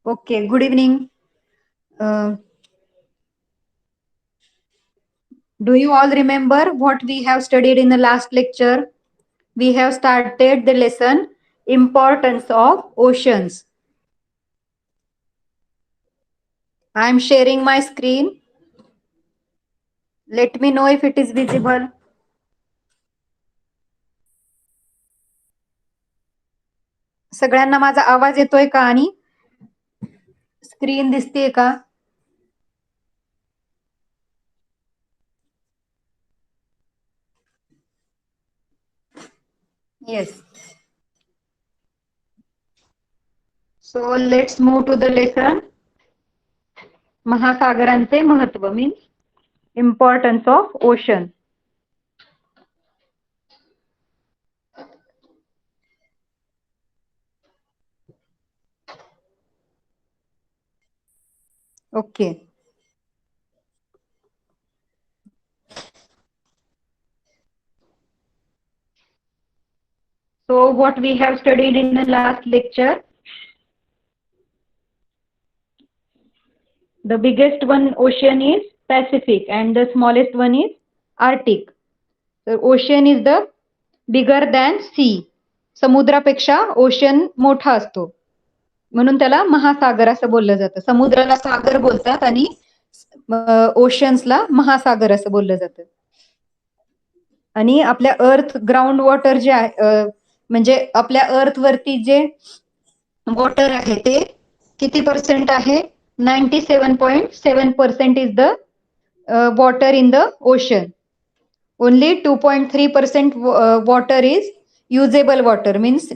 Okay, good evening. Uh, do you all remember what we have studied in the last lecture? We have started the lesson Importance of Oceans. I am sharing my screen. Let me know if it is visible. सगळ्यांना माझा आवाज येतोय का आणि screen दिसतेय का? Yes. So let's move to the lesson. महासागरांचे महत्व means importance of ocean. Okay. So what we have studied in the last lecture, the biggest one ocean is Pacific and the smallest one is Arctic. So ocean is the bigger than sea. समुद्रापेक्षा ocean मोठा असतो म्हणून त्याला महासागर असं बोललं जातं. समुद्राला सागर बोलतात आणि ओशन्सला महासागर असं बोललं जातं. आणि आपल्या अर्थ ग्राउंड वॉटर जे आहे म्हणजे आपल्या अर्थ वरती जे वॉटर आहे ते किती पर्सेंट आहे? 97.7% is the water in the ocean. Only 2.3% water is usable water, means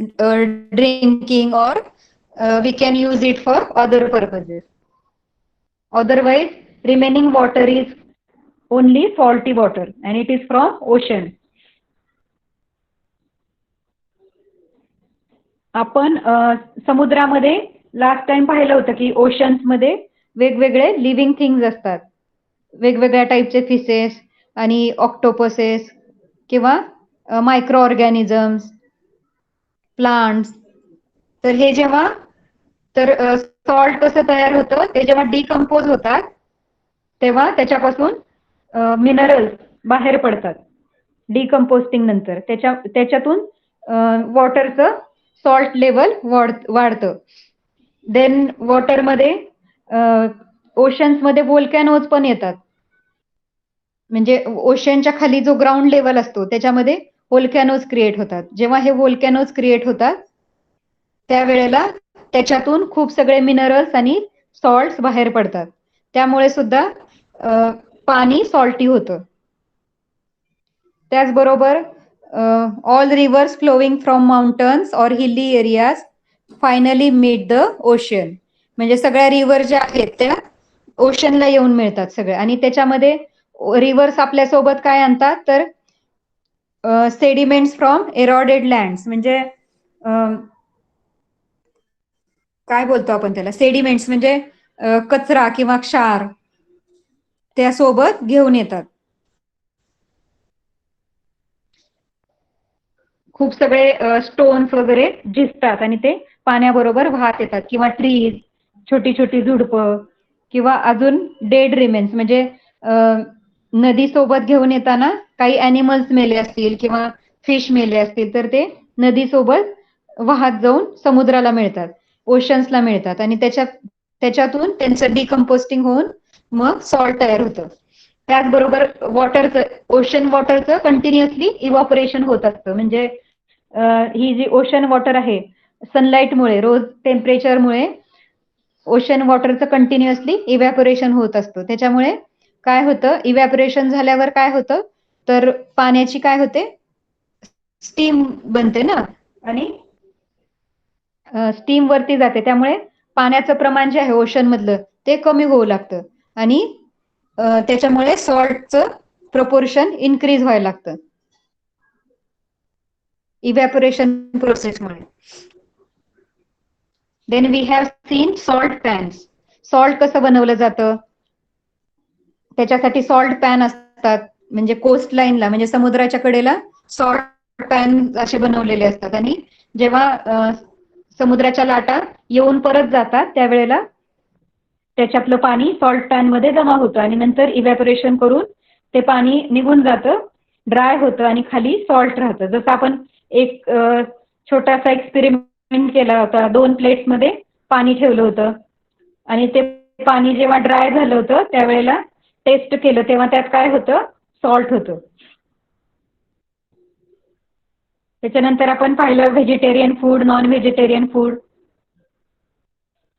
drinking, or we can use it for other purposes. Otherwise, remaining water is only salty water and it is from ocean. आपण समुद्रामध्ये last time पाहिलं होतं की oceans मध्ये वेगवेगळे living things असतात, वेगवेगळ्या टाईपचे फिशेस आणि ऑक्टोपसेस किंवा मायक्रो ऑर्गॅनिझम्स, प्लांट्स. तर हे जेव्हा सॉल्ट कसं तयार होतं ते जेव्हा डिकम्पोज होतात तेव्हा त्याच्यापासून मिनरल्स बाहेर पडतात डिकम्पोस्टिंग नंतर. त्याच्यातून वॉटरचं सॉल्ट लेवल वाढतं. देन वॉटरमध्ये ओशन्समध्ये व्होल्कॅनोज पण येतात. म्हणजे ओशनच्या खाली जो ग्राउंड लेवल असतो त्याच्यामध्ये व्होल्कॅनोज क्रिएट होतात. जेव्हा हे व्होल्कॅनोज क्रिएट होतात त्यावेळेला त्याच्यातून खूप सगळे मिनरल्स आणि सॉल्ट्स बाहेर पडतात. त्यामुळे सुद्धा पाणी सॉल्टी होतं. त्याचबरोबर all rivers flowing from mountains और hilly areas finally meet the ocean. म्हणजे सगळ्या रिव्हर ज्या आहेत त्या ओशनला येऊन मिळतात सगळ्या. आणि त्याच्यामध्ये रिव्हर्स आपल्यासोबत काय आणतात तर सेडिमेंट्स फ्रॉम एरॉडेड लँड्स, म्हणजे काय बोलतो आपण त्याला, सेडिमेंट्स म्हणजे कचरा किंवा क्षार त्यासोबत घेऊन येतात. खूप सगळे स्टोन्स वगैरे झिजतात आणि ते पाण्याबरोबर वाहत येतात, किंवा ट्रीज, छोटी छोटी झुडपं, किंवा अजून डेड रिमेन्स म्हणजे नदी सोबत घेऊन येताना काही अॅनिमल्स मेले असतील किंवा फिश मेले असतील तर ते नदी सोबत वाहत जाऊन समुद्राला मिळतात, ओशन्सला मिळतात आणि त्याच्यातून त्यांचं डिकम्पोस्टिंग होऊन मग सॉल्ट तयार होतं. त्याचबरोबर वॉटरचं, ओशन वॉटरचं कंटिन्युअसली इव्हॅपोरेशन होत असतं. म्हणजे ही जी ओशन वॉटर आहे सनलाईटमुळे, रोज टेम्परेचरमुळे ओशन वॉटरचं कंटिन्युअसली इव्हॅपोरेशन होत असतं. त्याच्यामुळे काय होतं, इव्हॅपोरेशन झाल्यावर काय होतं तर पाण्याची काय होते, स्टीम बनते ना, आणि स्टीम वरती जाते. त्यामुळे पाण्याचं प्रमाण जे आहे ओशन मधलं ते कमी होऊ लागतं आणि त्याच्यामुळे सॉल्टचं प्रपोर्शन इन्क्रीज व्हायला लागतं इव्हॅपोरेशन प्रोसेसमुळे. Then we have seen salt pans. Salt कसं बनवलं जातं, त्याच्यासाठी सॉल्ट पॅन असतात. म्हणजे कोस्ट लाईनला, म्हणजे समुद्राच्या कडेला सॉल्ट पॅन असे बनवलेले असतात. आणि जेव्हा समुद्राच्या लाटा येऊन परत जातात त्यावेळेला त्याच्यातलं पाणी सॉल्ट पॅन मध्ये जमा होतं आणि नंतर इव्हॅपोरेशन करून ते पाणी निघून जातं, ड्राय होतं आणि खाली सॉल्ट राहतं. जसं आपण एक छोटासा एक्सपेरिमेंट केला होता, 2 प्लेट्समध्ये पाणी ठेवलं होतं आणि ते पाणी जेव्हा ड्राय झालं होतं त्यावेळेला टेस्ट केलं तेव्हा त्यात काय होतं, सॉल्ट होतं. त्याच्यानंतर आपण पाहिलं vegetarian food, non vegetarian food.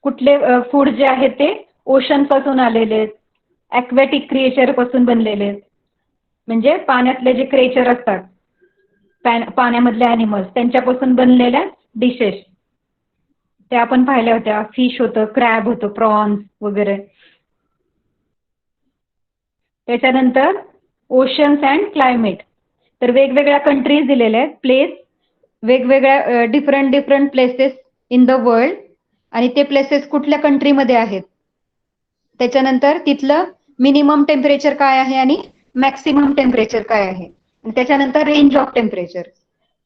कुठले फूड जे आहेत ते ओशन पासून आलेले आहेत, ॲक्वॅटिक क्रिएचर पासून बनलेले आहेत. म्हणजे पाण्यातले जे क्रिएचर असतात, पाण्यामधले ॲनिमल्स त्यांच्यापासून बनलेल्या डिशेस त्या आपण पाहिल्या होत्या. फिश होतं, क्रॅब होतं, प्रॉन्स वगैरे. त्याच्यानंतर ओशन्स अँड क्लायमेट. तर वेगवेगळ्या कंट्रीज दिलेल्या आहेत, प्लेस वेगवेगळ्या different places in the world आणि ते प्लेसेस कुठल्या कंट्रीमध्ये आहेत. त्याच्यानंतर तिथलं मिनिमम टेम्परेचर काय आहे आणि मॅक्सिमम टेम्परेचर काय आहे. त्याच्यानंतर रेंज ऑफ टेम्परेचर.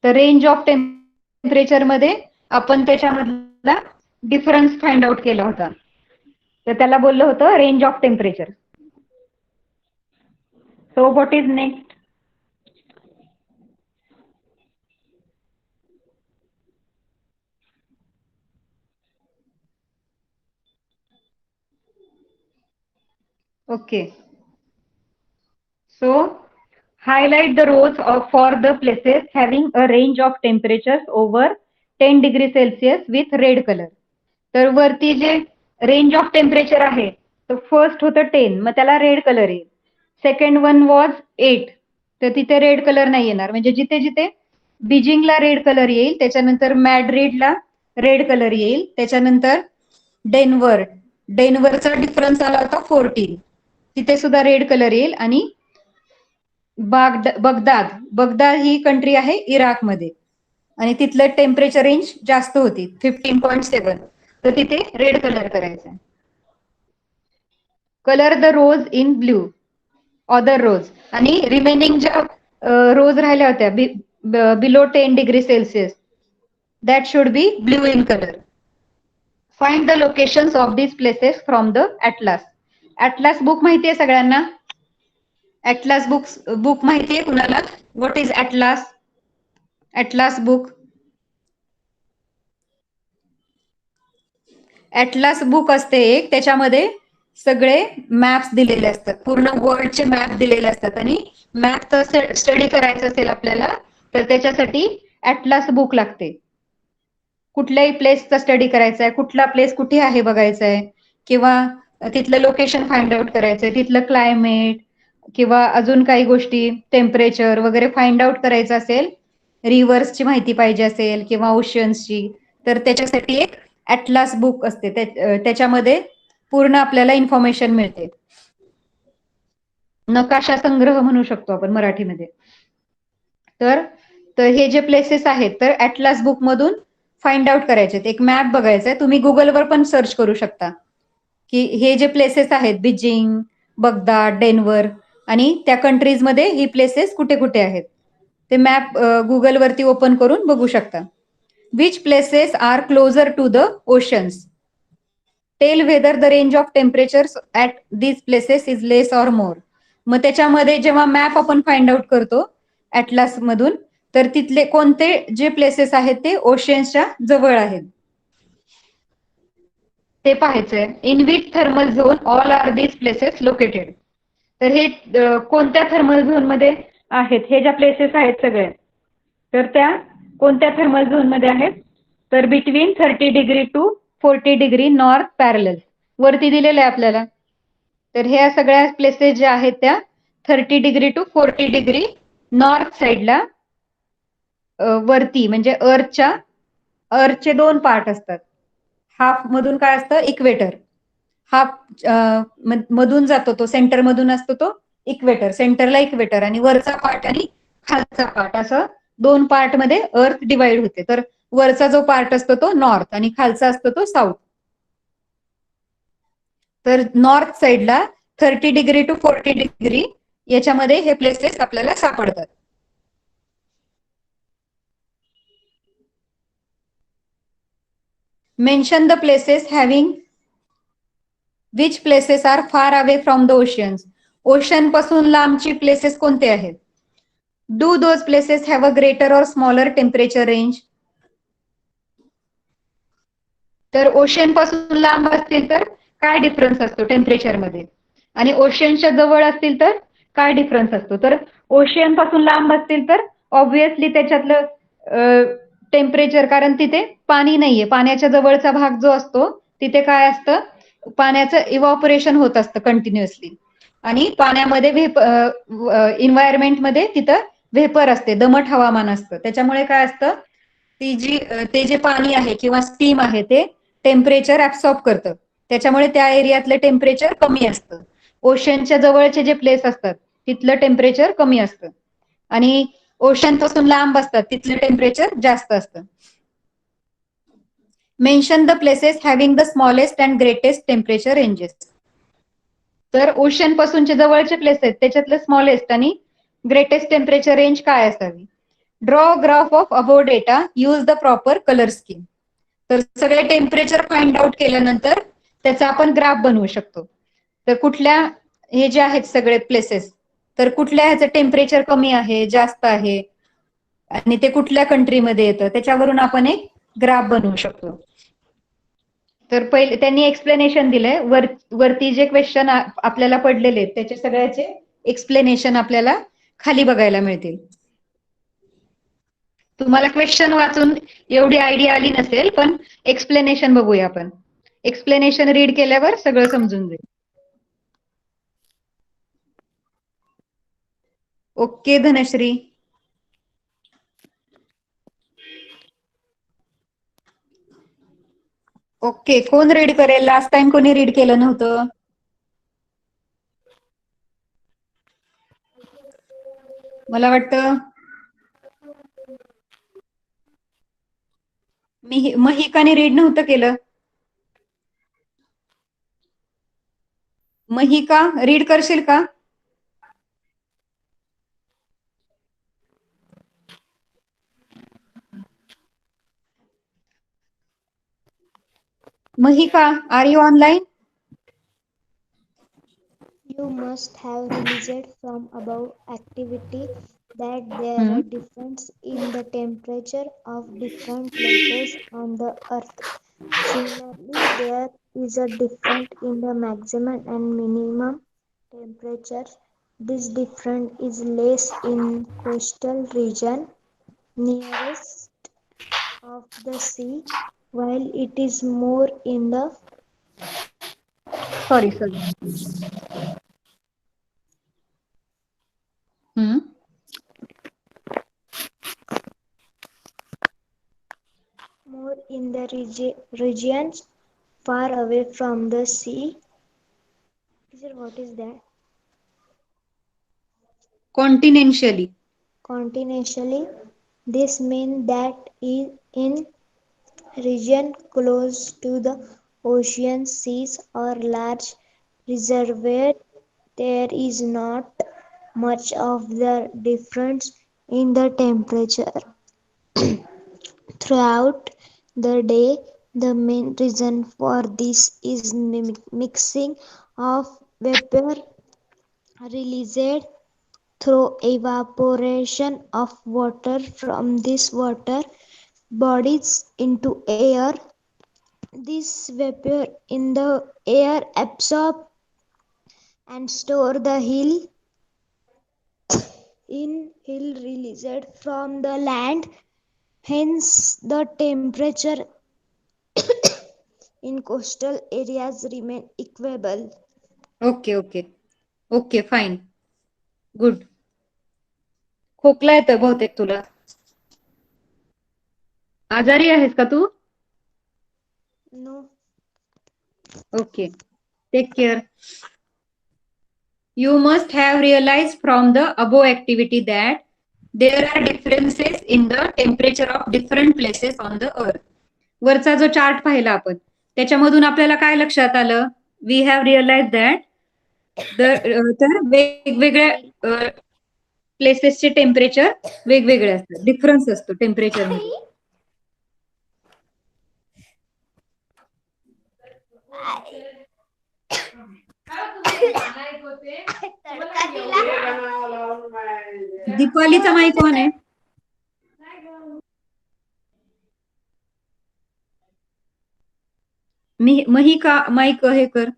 तर रेंज ऑफ टेम्परेचर मध्ये आपण त्याच्यामधला डिफरन्स फाइंड आउट केला होता. तर त्याला बोललं होतं range of temperature. So what is next? Okay. So highlight the rows for the places having a range of temperatures over 10 degree Celsius with red color. तर वरती जे रेंज ऑफ टेम्परेचर आहे तर फर्स्ट होतं 10, मग त्याला रेड कलर येईल. Second one was 8, तर तिथे रेड कलर नाही येणार. म्हणजे जिथे जिथे बीजिंगला रेड कलर येईल, त्याच्यानंतर मॅड्रिडला रेड कलर येईल, त्याच्यानंतर डेन्व्हरचा डिफरन्स आला होता 14, तिथे सुद्धा रेड कलर येईल. आणि बगदाद ही कंट्री आहे इराकमध्ये आणि तिथलं टेम्परेचर रेंज जास्त होती 15.7, तर तिथे रेड कलर करायचा. Colour the rows in blue, other rows. आणि रिमेनिंग ज्या रोज राहिल्या होत्या below 10 degree Celsius, that should be blue in colour. Find the locations of these places from the atlas. Atlas book माहितीये सगळ्यांना? Atlas book माहितीये कुणाला? What is atlas? Atlas book. Atlas book असते एक, त्याच्यामध्ये सगळे मॅप्स दिलेले असतात, पूर्ण वर्ल्डचे मॅप दिलेले असतात. आणि मॅपचा स्टडी करायचं असेल आपल्याला तर त्याच्यासाठी ॲटलास बुक लागते. कुठल्याही प्लेसचा स्टडी करायचा आहे, कुठला प्लेस कुठे आहे बघायचा आहे, किंवा तिथलं लोकेशन फाइंड आउट करायचंय, तिथलं क्लायमेट किंवा अजून काही गोष्टी, टेम्परेचर वगैरे फाइंड आउट करायचं असेल, रिव्हर्सची माहिती पाहिजे असेल किंवा ओशन्सची, तर त्याच्यासाठी एक ॲटलास बुक असते. त्याच्यामध्ये पूर्ण आपल्याला इन्फॉर्मेशन मिळते. नकाशा संग्रह म्हणू शकतो आपण मराठीमध्ये. तर हे जे प्लेसेस आहेत तर ॲटलास बुक मधून फाइंड आउट करायचे. एक मॅप बघायचा आहे, तुम्ही गुगलवर पण सर्च करू शकता की हे जे प्लेसेस आहेत बीजिंग, बगदाद, डेन्व्हर आणि त्या कंट्रीजमध्ये ही प्लेसेस कुठे कुठे आहेत ते मॅप गुगलवरती ओपन करून बघू शकता. Which places are closer to the oceans, tell whether the range of temperatures at these places is less or more. मग त्याच्यामध्ये जेव्हा मॅप आपण फाइंड आउट करतो ॲटलास मधून, तर तिथले कोणते जे प्लेसेस आहेत ते ओशन्सच्या जवळ आहेत ते पाहायचंय. In which thermal zone all are these places located. तर हे कोणत्या थर्मल झोन मध्ये आहेत, हे ज्या प्लेसेस आहेत सगळे, तर त्या कोणत्या थर्मल झोन मध्ये आहेत, तर between 30 degree to 40 degree north parallel वरती दिलेलं आहे आपल्याला. तर ह्या सगळ्या प्लेसेस ज्या आहेत त्या 30 डिग्री टू 40 डिग्री नॉर्थ साईडला वरती, म्हणजे अर्थचे 2 पार्ट असतात. हाफ मधून काय असतं, इक्वेटर. हाफ मधून जातो तो, सेंटर मधून असतो तो इक्वेटर, सेंटरला इक्वेटर, आणि वरचा पार्ट आणि खालचा पार्ट असं 2 पार्ट मध्ये अर्थ डिवाइड होते. तर वरचा जो पार्ट असतो तो नॉर्थ आणि खालचा असतो तो साऊथ. तर नॉर्थ साईडला 30 डिग्री टू 40 डिग्री याच्यामध्ये हे प्लेसेस आपल्याला सापडतात. Mention the places having which places are far away from the oceans. Ocean पासून लांबची प्लेसेस कोणते आहेत? Do those places have a greater और स्मॉलर टेम्परेचर रेंज? तर ओशन पासून लांब असतील तर काय डिफरन्स असतो टेम्परेचर मध्ये, आणि ओशनच्या जवळ असतील तर काय डिफरन्स असतो? तर ओशियन पासून लांब असतील तर ऑब्व्हियसली त्याच्यातलं टेम्परेचर, कारण तिथे पाणी नाहीये, पाण्याच्या जवळचा भाग जो असतो तिथे काय असतं, पाण्याचं इव्हॉपरेशन होत असतं कंटिन्युअसली, आणि पाण्यामध्ये इन्व्हायरमेंटमध्ये तिथं व्हेपर असते, दमट हवामान असतं. त्याच्यामुळे काय असतं, ते जे पाणी आहे किंवा स्टीम आहे ते टेम्परेचर ऍब्सॉर्ब करतं. त्याच्यामुळे त्या एरियातलं टेम्परेचर कमी असतं. ओशनच्या जवळचे जे प्लेस असतात तिथलं टेम्परेचर कमी असतं, आणि ओशन पासून लांब असतात तिथलं टेम्परेचर जास्त असतं. Mention the places having the smallest and greatest temperature ranges. तर ओशन पासूनचे जवळचे प्लेस आहेत त्याच्यातलं स्मॉलेस्ट आणि ग्रेटेस्ट टेम्परेचर रेंज काय असावी? Draw graph of above data, use the proper colour scheme. तर सगळे टेम्परेचर फाइंड आउट केल्यानंतर त्याचा आपण ग्राफ बनवू शकतो. तर कुठल्या, हे जे आहेत सगळे प्लेसेस, तर कुठल्या ह्याचं टेम्परेचर कमी आहे, जास्त आहे, आणि ते कुठल्या कंट्रीमध्ये येतं, त्याच्यावरून आपण एक ग्राफ बनवू शकतो. तर पहिले त्यांनी एक्सप्लेनेशन दिलंय, वरती जे क्वेश्चन आपल्याला पडलेले आहेत त्याचे सगळ्याचे एक्सप्लेनेशन आपल्याला खाली बघायला मिळतील. तुम्हाला क्वेश्चन वाचून एवढी आयडिया आली नसेल, पण एक्सप्लेनेशन बघूया आपण. एक्सप्लेनेशन रीड केल्यावर सगळं समजून जाईल. ओके धनश्री. ओके, कोण रीड करेल? लास्ट टाइम कोणी रीड केलं नव्हतं? मला वाटतं महिकाने रीड नव्हतं केलं. महिका, रीड करशील का? Mahika, are you online? You must have realized from above activity that there are differences in the temperature of different places on the earth. Similarly, there is a difference in the maximum and minimum temperature. This difference is less in coastal region nearest of the sea, while it is more in the sorry. regions far away from the sea. Teacher, what is that? कॉन्टिनेन्शियली. Continentally, this means that in region close to the ocean, seas, or large reservoir, there is not much of the difference in the temperature throughout the day. The main reason for this is mixing of vapor released through evaporation of water from these water bodies into air. This vapor in the air absorb and store the hill released from the land. Hence, the temperature in coastal areas remain equable. Okay okay okay, fine, good. खोकला येतोय बहुतेक तुला. आजारी आहेस का तू? No. Okay, take care. You must have realized from the above activity that there are differences in the temperature of different places on the earth. वरचा जो चार्ट पाहिला आपण त्याच्यामधून आपल्याला काय लक्षात आलं? वी हॅव रिअलाइज दॅट तर वेगवेगळ्या प्लेसेसचे टेम्परेचर वेगवेगळे असतात, डिफरन्स असतो टेम्परेचर मध्ये. दीपालीचा माईक ऑन आहे. मही का माईक हे कर.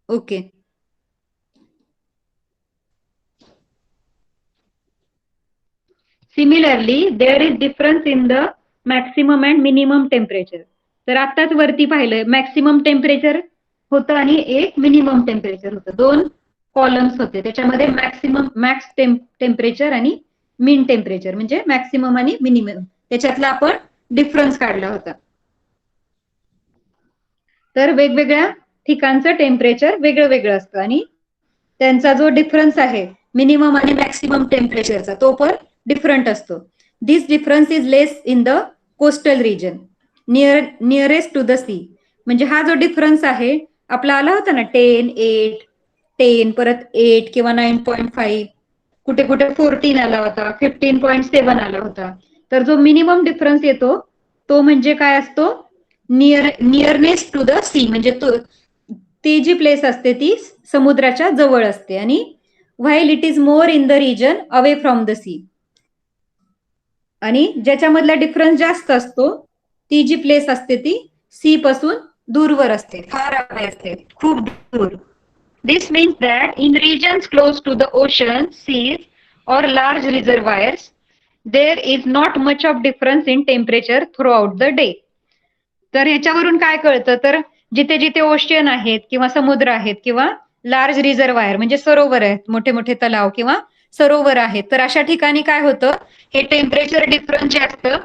Okay. Similarly there is difference in the maximum and minimum temperature. तर आताच वरती पाहिलं मॅक्सिमम टेम्परेचर होतं आणि एक मिनिमम टेम्परेचर होतं. दोन कॉलम्स होते त्याच्यामध्ये मॅक्स टेम्परेचर आणि मिन टेम्परेचर म्हणजे मॅक्सिमम आणि मिनिमम त्याच्यातला आपण डिफरन्स काढला होता. तर वेगवेगळ्या ठिकाणचं टेम्परेचर वेगळं वेगळं असतं आणि त्यांचा जो डिफरन्स आहे मिनिमम आणि मॅक्सिमम टेम्परेचरचा तो पण डिफरंट असतो. This difference is less in the coastal region nearest to the sea. म्हणजे हा जो डिफरन्स आहे आपला आला होता ना 10, 8, 10 परत 8 किंवा 9.5 कुठे कुठे 14 आला होता 15.7 आला होता. तर जो मिनिमम डिफरन्स येतो तो म्हणजे काय असतो नियरनेस टू द सी म्हणजे ती जी प्लेस असते ती समुद्राच्या जवळ असते आणि while it is more in the region away from the sea. आणि ज्याच्यामधला डिफरन्स जास्त असतो ती जी प्लेस असते ती सी पासून दूरवर असते फार अवे असते खूप दूर. This means that in regions close to the ocean seas और large reservoirs there is not much of difference in temperature throughout the day. तर ह्याच्यावरून काय कळतं तर जिथे जिथे ओशियन आहेत किंवा समुद्र आहेत किंवा लार्ज रिझर्वायर म्हणजे सरोवर आहेत मोठे मोठे तलाव किंवा सरोवर आहेत तर अशा ठिकाणी काय होतं हे टेम्परेचर डिफरन्स जे असतं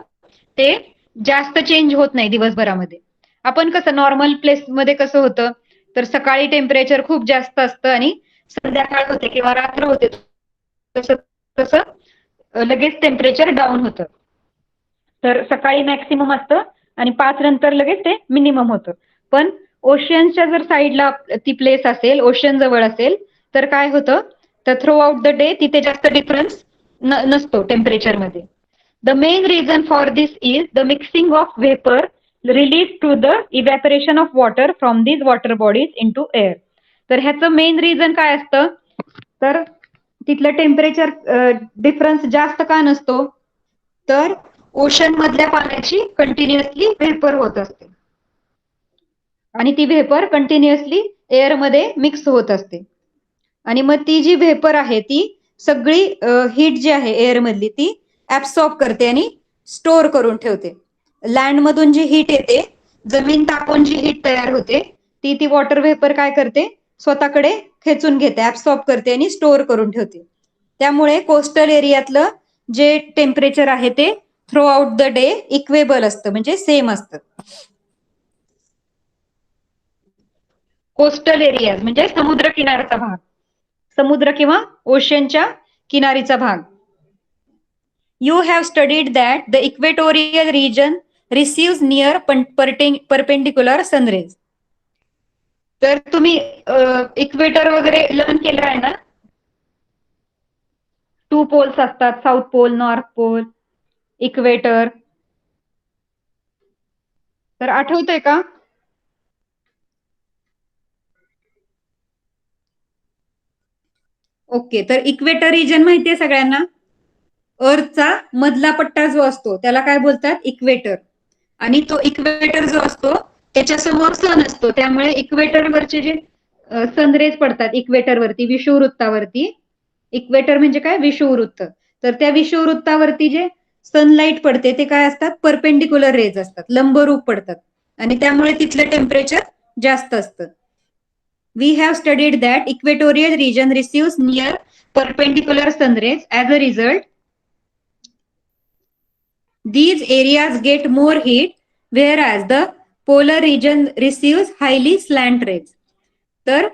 ते जास्त चेंज होत नाही दिवसभरामध्ये. आपण कसं नॉर्मल प्लेस मध्ये कसं होतं तर सकाळी टेम्परेचर खूप जास्त असतं आणि संध्याकाळ होते किंवा रात्र होते तसं तसं लगेच टेम्परेचर डाऊन होतं. तर सकाळी मॅक्सिमम असतं आणि 5 नंतर लगेच ते मिनिमम होतं. पण ओशियनच्या जर साईडला ती प्लेस असेल ओशियन जवळ असेल तर काय होतं तर थ्रू आउट द डे तिथे जास्त डिफरन्स नसतो टेम्परेचर मध्ये. The main reason for this is the mixing of vapour release to the evaporation of water from these water bodies into air. तर ह्याचं मेन रिझन काय असतं तर तिथलं टेम्परेचर डिफरन्स जास्त का नसतो तर ओशन मधल्या पाण्याची कंटिन्युअसली व्हेपर होत असते आणि ती व्हेपर कंटिन्युअसली एअर मध्ये मिक्स होत असते आणि मग ती जी व्हेपर आहे ती सगळी हीट जी आहे एअर मधली ती ऍब्सॉर्ब करते आणि स्टोअर करून ठेवते. लँड मधून जी हीट येते जमीन तापून जी हीट तयार होते ती वॉटर व्हेपर काय करते स्वतःकडे खेचून घेते ऍब्सॉर्ब करते आणि स्टोअर करून ठेवते. त्यामुळे कोस्टल एरियातलं जे टेम्परेचर आहे ते through out the day equal असतं म्हणजे सेम असतं. कोस्टल एरिया म्हणजे समुद्र किनाऱ्याचा भाग समुद्र किंवा ओशनच्या किनारीचा भाग. You have studied that the equatorial region receive near perpendicular sun rays. तर तुम्ही इक्वेटर वगैरे लर्न केलं आहे ना. 2 पोल्स असतात south pole north pole equator. तर आठवतंय का ओके. तर इक्वेटर रिजन माहितीये सगळ्यांना अर्थचा मधला पट्टा जो असतो त्याला काय बोलतात इक्वेटर आणि तो इक्वेटर जो असतो त्याच्या समोर सन असतो त्यामुळे इक्वेटरवरचे जे सनरेज पडतात इक्वेटरवरती विषुववृत्तावरती. इक्वेटर म्हणजे काय विषुववृत्त. तर त्या विषुववृत्तावरती जे सनलाईट पडते ते काय असतात परपेंडिक्युलर रेज असतात लंबरूप पडतात आणि त्यामुळे तिथलं टेम्परेचर जास्त असतं. We have studied that equatorial region receives near perpendicular sun rays. As a result, these areas get more heat, whereas the polar region receives highly slant rays. तर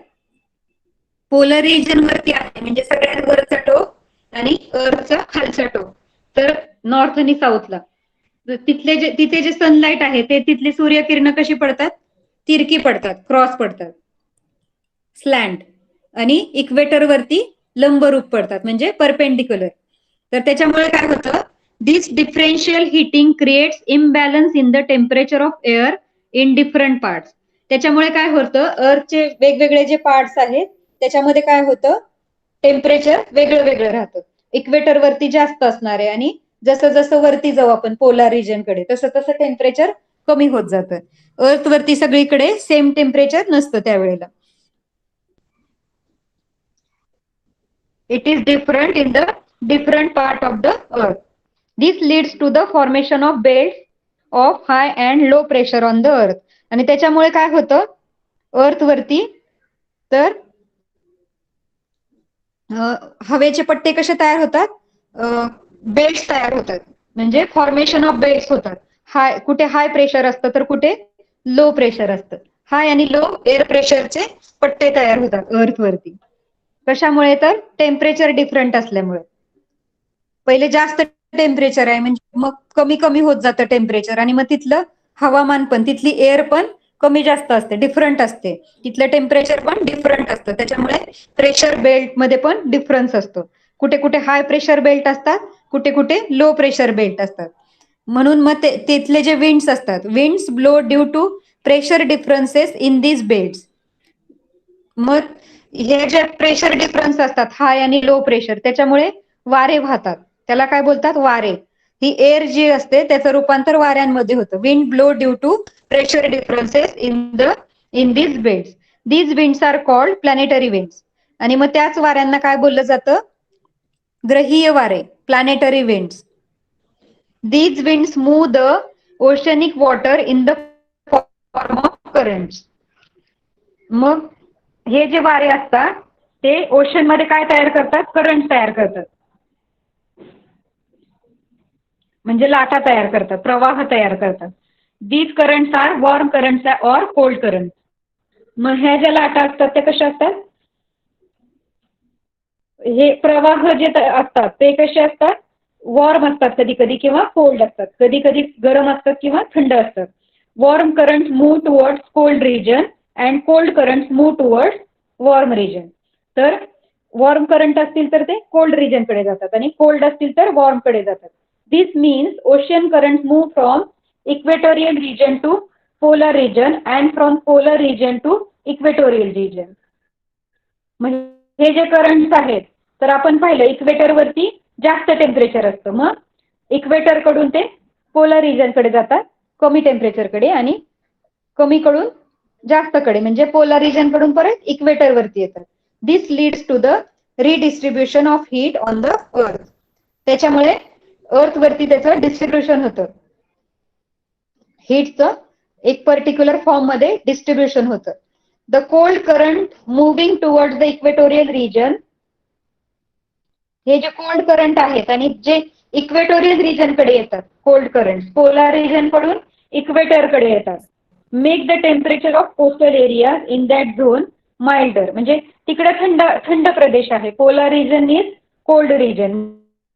पोलर रिजन वरती आहे म्हणजे सगळ्यात वरचा टोक आणि अर्थचा खालचा टोक. तर नॉर्थ आणि साऊथला तिथे जे सनलाईट आहे ते तिथली सूर्यकिरण कशी पडतात तिरकी पडतात क्रॉस पडतात स्लॅन्ट आणि इक्वेटर वरती लंबरूप पडतात म्हणजे परपेंडिक्युलर. तर त्याच्यामुळे काय होतं this differential heating creates imbalance in the temperature of air in different parts. त्याच्यामुळे काय होतं, अर्थचे वेगवेगळे जे पार्ट्स आहेत त्याच्यामध्ये काय होतं, टेम्परेचर वेगळं वेगळं राहतं. इक्वेटर वरती जास्त असणार आहे आणि जसं जसं वरती जाऊ आपण पोलार रिजन कडे तसं तसं टेम्परेचर कमी होत जातं. अर्थ वरती सगळीकडे सेम टेम्परेचर नसतं त्यावेळेला. It is different in the different part of the earth. This leads to the formation of belt of high and low pressure on the earth. आणि त्याच्यामुळे काय होतं अर्थ वरती, तर हवेचे पट्टे कसे तयार होतात, बेल्ट तयार होतात, म्हणजे फॉर्मेशन ऑफ बेल्ट होतात. कुठे हाय प्रेशर असतं तर कुठे लो प्रेशर असतं. हाय आणि लो एअर प्रेशरचे पट्टे तयार होतात अर्थ वरती. कशामुळे, तर टेम्परेचर डिफरंट असल्यामुळे. पहिले जास्त टेम्परेचर आहे म्हणजे मग कमी कमी होत जातं टेम्परेचर, आणि मग तिथलं हवामान पण, तिथली एअर पण कमी जास्त असते, डिफरंट असते, तिथलं टेम्परेचर पण डिफरंट असतं. त्याच्यामुळे प्रेशर बेल्ट मध्ये पण डिफरन्स असतो. कुठे कुठे हाय प्रेशर बेल्ट असतात, कुठे कुठे लो प्रेशर बेल्ट असतात. म्हणून मग तिथले जे विंड्स असतात, winds blow due to pressure differences in this belts. मग हे जे प्रेशर डिफरन्स असतात हाय आणि लो प्रेशर, त्याच्यामुळे वारे वाहतात. त्याला काय बोलतात, वारे. ही एअर जी असते त्याचं रूपांतर वाऱ्यांमध्ये होतं. Wind blow due to pressure differences in this belts. These winds are called planetary winds. आणि मग त्याच वाऱ्यांना काय बोललं जातं, ग्रहीय वारे, planetary winds. These winds move the oceanic water in the form of currents. मग हे जे वारे असतात ते ओशन मध्ये काय तयार करतात, करंट तयार करतात, म्हणजे लाटा तयार करतात, प्रवाह तयार करतात. These currents are warm currents or cold current. मग ह्या ज्या लाटा असतात त्या कशा असतात, हे प्रवाह जे असतात ते कसे असतात, वॉर्म असतात कधी कधी किंवा कोल्ड असतात, कधी कधी गरम असतात किंवा थंड असतात. Warm currents move towards cold region and cold currents move towards warm region. तर वॉर्म करंट असतील तर ते कोल्ड रिजन कडे जातात आणि कोल्ड असतील तर वॉर्म कडे जातात. This means ocean current move from equatorial region to polar region and from polar region to equatorial region. म्हणजे हे जे करंट्स आहेत, तर आपण पाहिलं इक्वेटर वरती जास्त टेम्परेचर असतं, मग इक्वेटर कडून ते पोलर रिजन कडे जातात कमी टेम्परेचर कडे, आणि कमी कडून जास्त कडे म्हणजे पोलर रिजन कडून परत इक्वेटर वरती येतात. This leads to the redistribution of heat on the earth. त्याच्यामुळे अर्थ वरती त्याचं डिस्ट्रीब्युशन होतं, हीटचं एक पर्टिक्युलर फॉर्म मध्ये डिस्ट्रीब्युशन होतं. The cold current moving towards the equatorial region. हे जे कोल्ड करंट आहेत आणि जे इक्वेटोरियल रिजन कडे येतात, कोल्ड करंट पोलर रिजन कडून इक्वेटर कडे येतात. Make the temperature of coastal area in that zone milder. म्हणजे तिकडे थंड थंड प्रदेश आहे, polar region is cold region.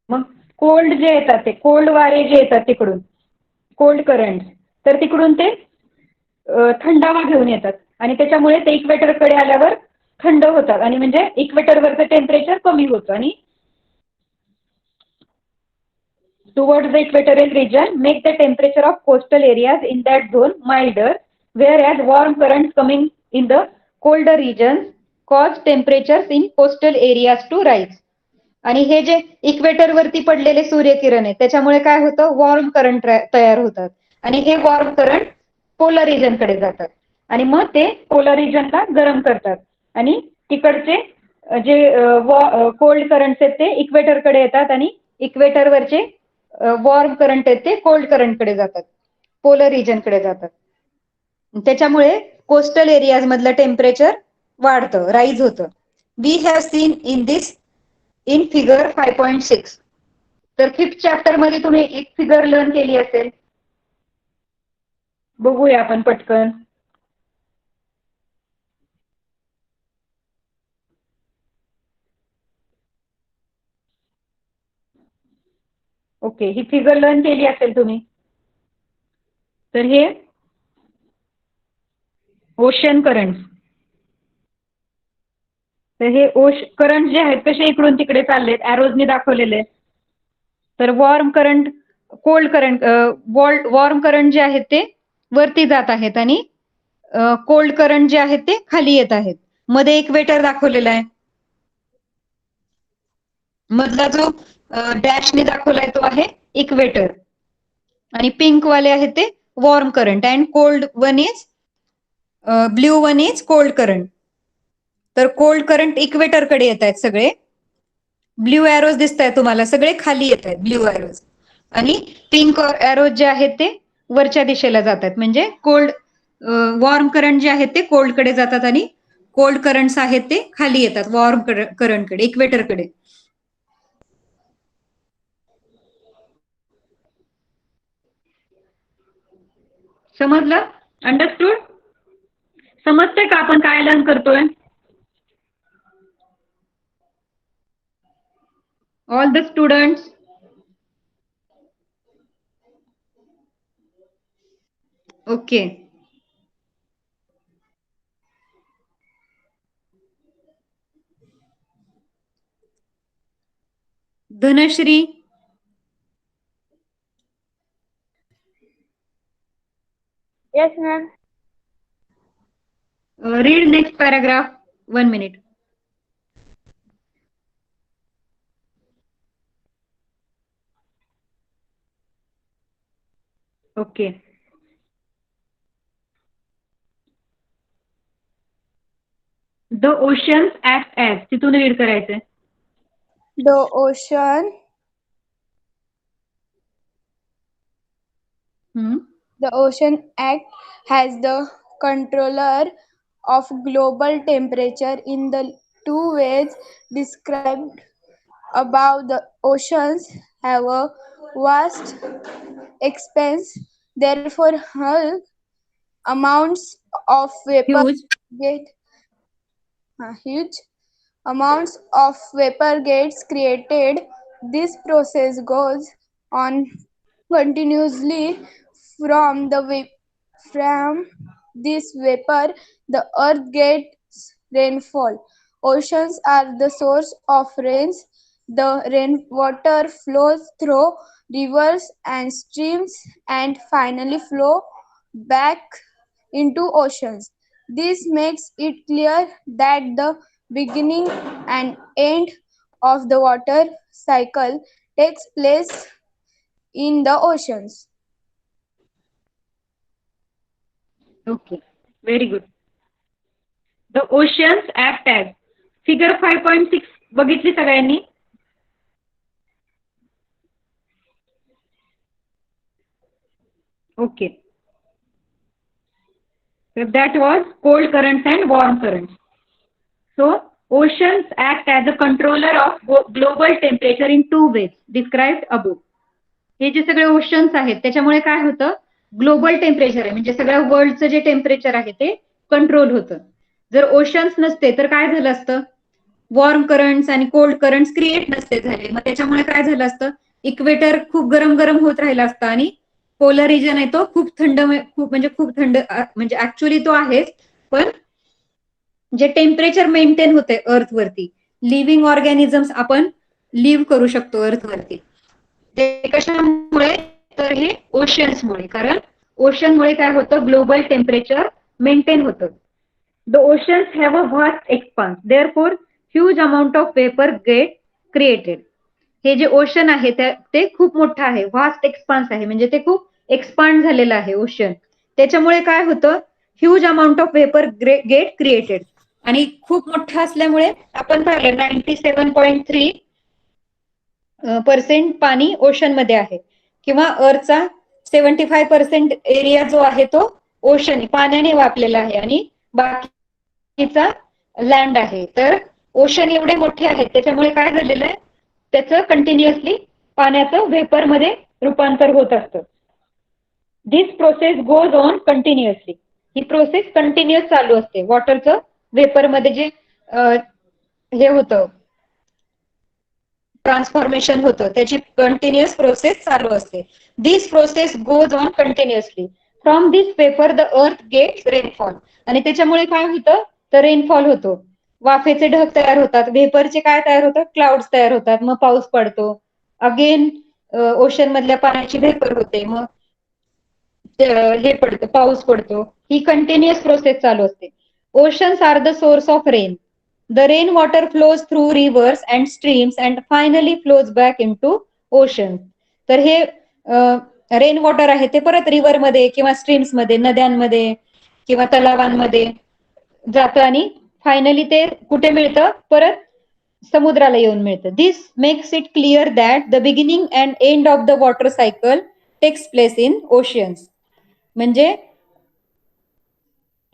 मग कोल्ड जे येतात ते कोल्ड वारे जे येतात तिकडून, कोल्ड करंट, तर तिकडून ते थंडावा घेऊन येतात आणि त्याच्यामुळे ते इक्वेटर कडे आल्यावर थंड होतात, आणि म्हणजे इक्वेटरवरचं टेम्परेचर कमी होतं. आणि towards the equatorial region make the temperature of coastal areas in that zone milder, whereas warm currents coming in the colder regions cause temperatures in coastal areas to rise. आणि हे जे इक्वेटर वरती पडलेले सूर्यकिरण आहे त्याच्यामुळे काय होतं, वॉर्म करंट तयार होतात आणि हे वॉर्म करंट पोलर रिजन कडे जातात आणि मग ते पोलर रिजनला गरम करतात आणि तिकडचे जे कोल्ड करंट्स आहेत ते इक्वेटर कडे येतात आणि इक्वेटरवरचे वॉर्म करंट आहेत ते कोल्ड करंट कडे जातात, पोलर रिजन कडे जातात. त्याच्यामुळे कोस्टल एरियाज मधलं टेम्परेचर वाढतं, राईज होतं. We have seen in this in figure 5.6. तर 5th चॅप्टर मध्ये तुम्ही एक फिगर लर्न केली असेल, बघूया आपण पटकन. ओके, ही फिगर लर्न केली असेल तुम्ही. तर हे ओशन करंट, तर हे करंट जे आहेत कसे इकडून तिकडे चाललेत, एरोजने दाखवलेले. तर warm current, cold current, warm current जे आहेत ते वरती जात आहेत आणि कोल्ड करंट जे आहेत ते खाली येत आहेत. मध्ये इक्वेटर दाखवलेला आहे. मधला जो डॅशने दाखवलाय तो आहे इक्वेटर आणि पिंक वाले आहेत ते warm current and cold one is blue one is cold current. तर कोल्ड करंट इक्वेटर कडे येत आहेत सगळे. ब्ल्यू एरोज दिसत आहेत तुम्हाला, सगळे खाली येत आहेत ब्ल्यू एरोज. आणि पिंक एरोज जे आहेत ते वरच्या दिशेला जातात, म्हणजे कोल्ड वॉर्म करंट जे आहेत ते कोल्ड कडे जातात आणि कोल्ड करंट्स आहेत ते खाली येतात वॉर्म करंट कडे, इक्वेटर कडे. समजलं? अंडरस्टूड? समजतंय का आपण काय लर्न करतोय? All the students. Okay. Dhanashree. Yes, ma'am. Read next paragraph. 1 minute. Okay. The oceans act as. तिथून रीड करायचंय. The ocean The ocean act has the controller of global temperature in the two ways described above. The oceans have a vast expanse, therefore amounts of vapor Huge. get huge amounts of vapor gets created. This process goes on continuously. From this vapor the earth gets rainfall. Oceans are the source of rains. The rainwater flows through rivers and streams and finally flow back into oceans. This makes it clear that the beginning and end of the water cycle takes place in the oceans. Okay. Very good. The oceans act as. Figure 5.6 बघितली सगळ्यांनी? Okay. So that was cold currents and warm currents. So oceans act as a controller of global temperature in two ways described above. हे जे सगळे oceans आहेत त्याच्यामुळे काय होतं, global temperature आहे म्हणजे सगळ्या वर्ल्डचं जे टेम्परेचर आहे ते कंट्रोल होतं. जर ओशन्स नसते तर काय झालं असतं, वॉर्म करंट्स आणि कोल्ड करंट्स क्रिएट नसते झाले. मग त्याच्यामुळे काय झालं असतं, इक्वेटर खूप गरम गरम होत राहिला असतं आणि पोलर रिजन आहे तो खूप थंड म्हणजे ऍक्च्युअली तो आहेच, पण जे टेम्परेचर मेंटेन होते अर्थ वरती, लिव्हिंग ऑर्गॅनिझम्स आपण लिव्ह करू शकतो अर्थ वरती. ते कशामुळे, तर हे ओशन्समुळे. कारण ओशनमुळे काय होतं, ग्लोबल टेम्परेचर मेंटेन होतं. The oceans have a vast एक्सपान्स, therefore huge amount of vapour get created. हे जे ओशन आहे ते खूप मोठं आहे, व्हास्ट एक्सपान्स आहे म्हणजे ते खूप एक्सपांड झालेलं आहे ओशन. त्याच्यामुळे काय होतं, huge amount of vapour get created. आणि खूप मोठं असल्यामुळे आपण पाहिलं 97.3% पाणी ओशन मध्ये आहे, किंवा अर्थचा 75% एरिया जो आहे तो ओशन पाण्याने व्यापलेला आहे आणि बाकीचा लँड आहे. तर ओशन एवढे मोठे आहेत त्याच्यामुळे काय झालेलं आहे, त्याचं कंटिन्युअसली पाण्याचं व्हेपर मध्ये रूपांतर होत असतं. This process goes on continuously. ही प्रोसेस कंटिन्युअस चालू असते. वॉटरचं व्हेपर मध्ये जे हे होतं, ट्रान्सफॉर्मेशन होतं, त्याची कंटिन्युअस प्रोसेस चालू असते. This process goes on continuously. From this vapour the earth gets rainfall. आणि त्याच्यामुळे काय होतं, तर रेनफॉल होतो. वाफेचे ढग तयार होतात, व्हेपरचे काय तयार होतात, क्लाउड्स तयार होतात, मग पाऊस पडतो. अगेन ओशन मधल्या पाण्याची व्हेपर होते, मग हे पडतं, पाऊस पडतो, ही कंटिन्युअस प्रोसेस चालू असते. Oceans are the source of rain. The rain water flows through rivers and streams and finally flows back into ocean. तर हे रेन वॉटर आहे ते परत रिव्हर मध्ये किंवा स्ट्रीम्स मध्ये, नद्यांमध्ये किंवा तलावांमध्ये जातं आणि फायनली ते कुठे मिळतं, परत समुद्राला येऊन मिळतं. This makes it clear that the beginning and end of the water cycle takes place in oceans. म्हणजे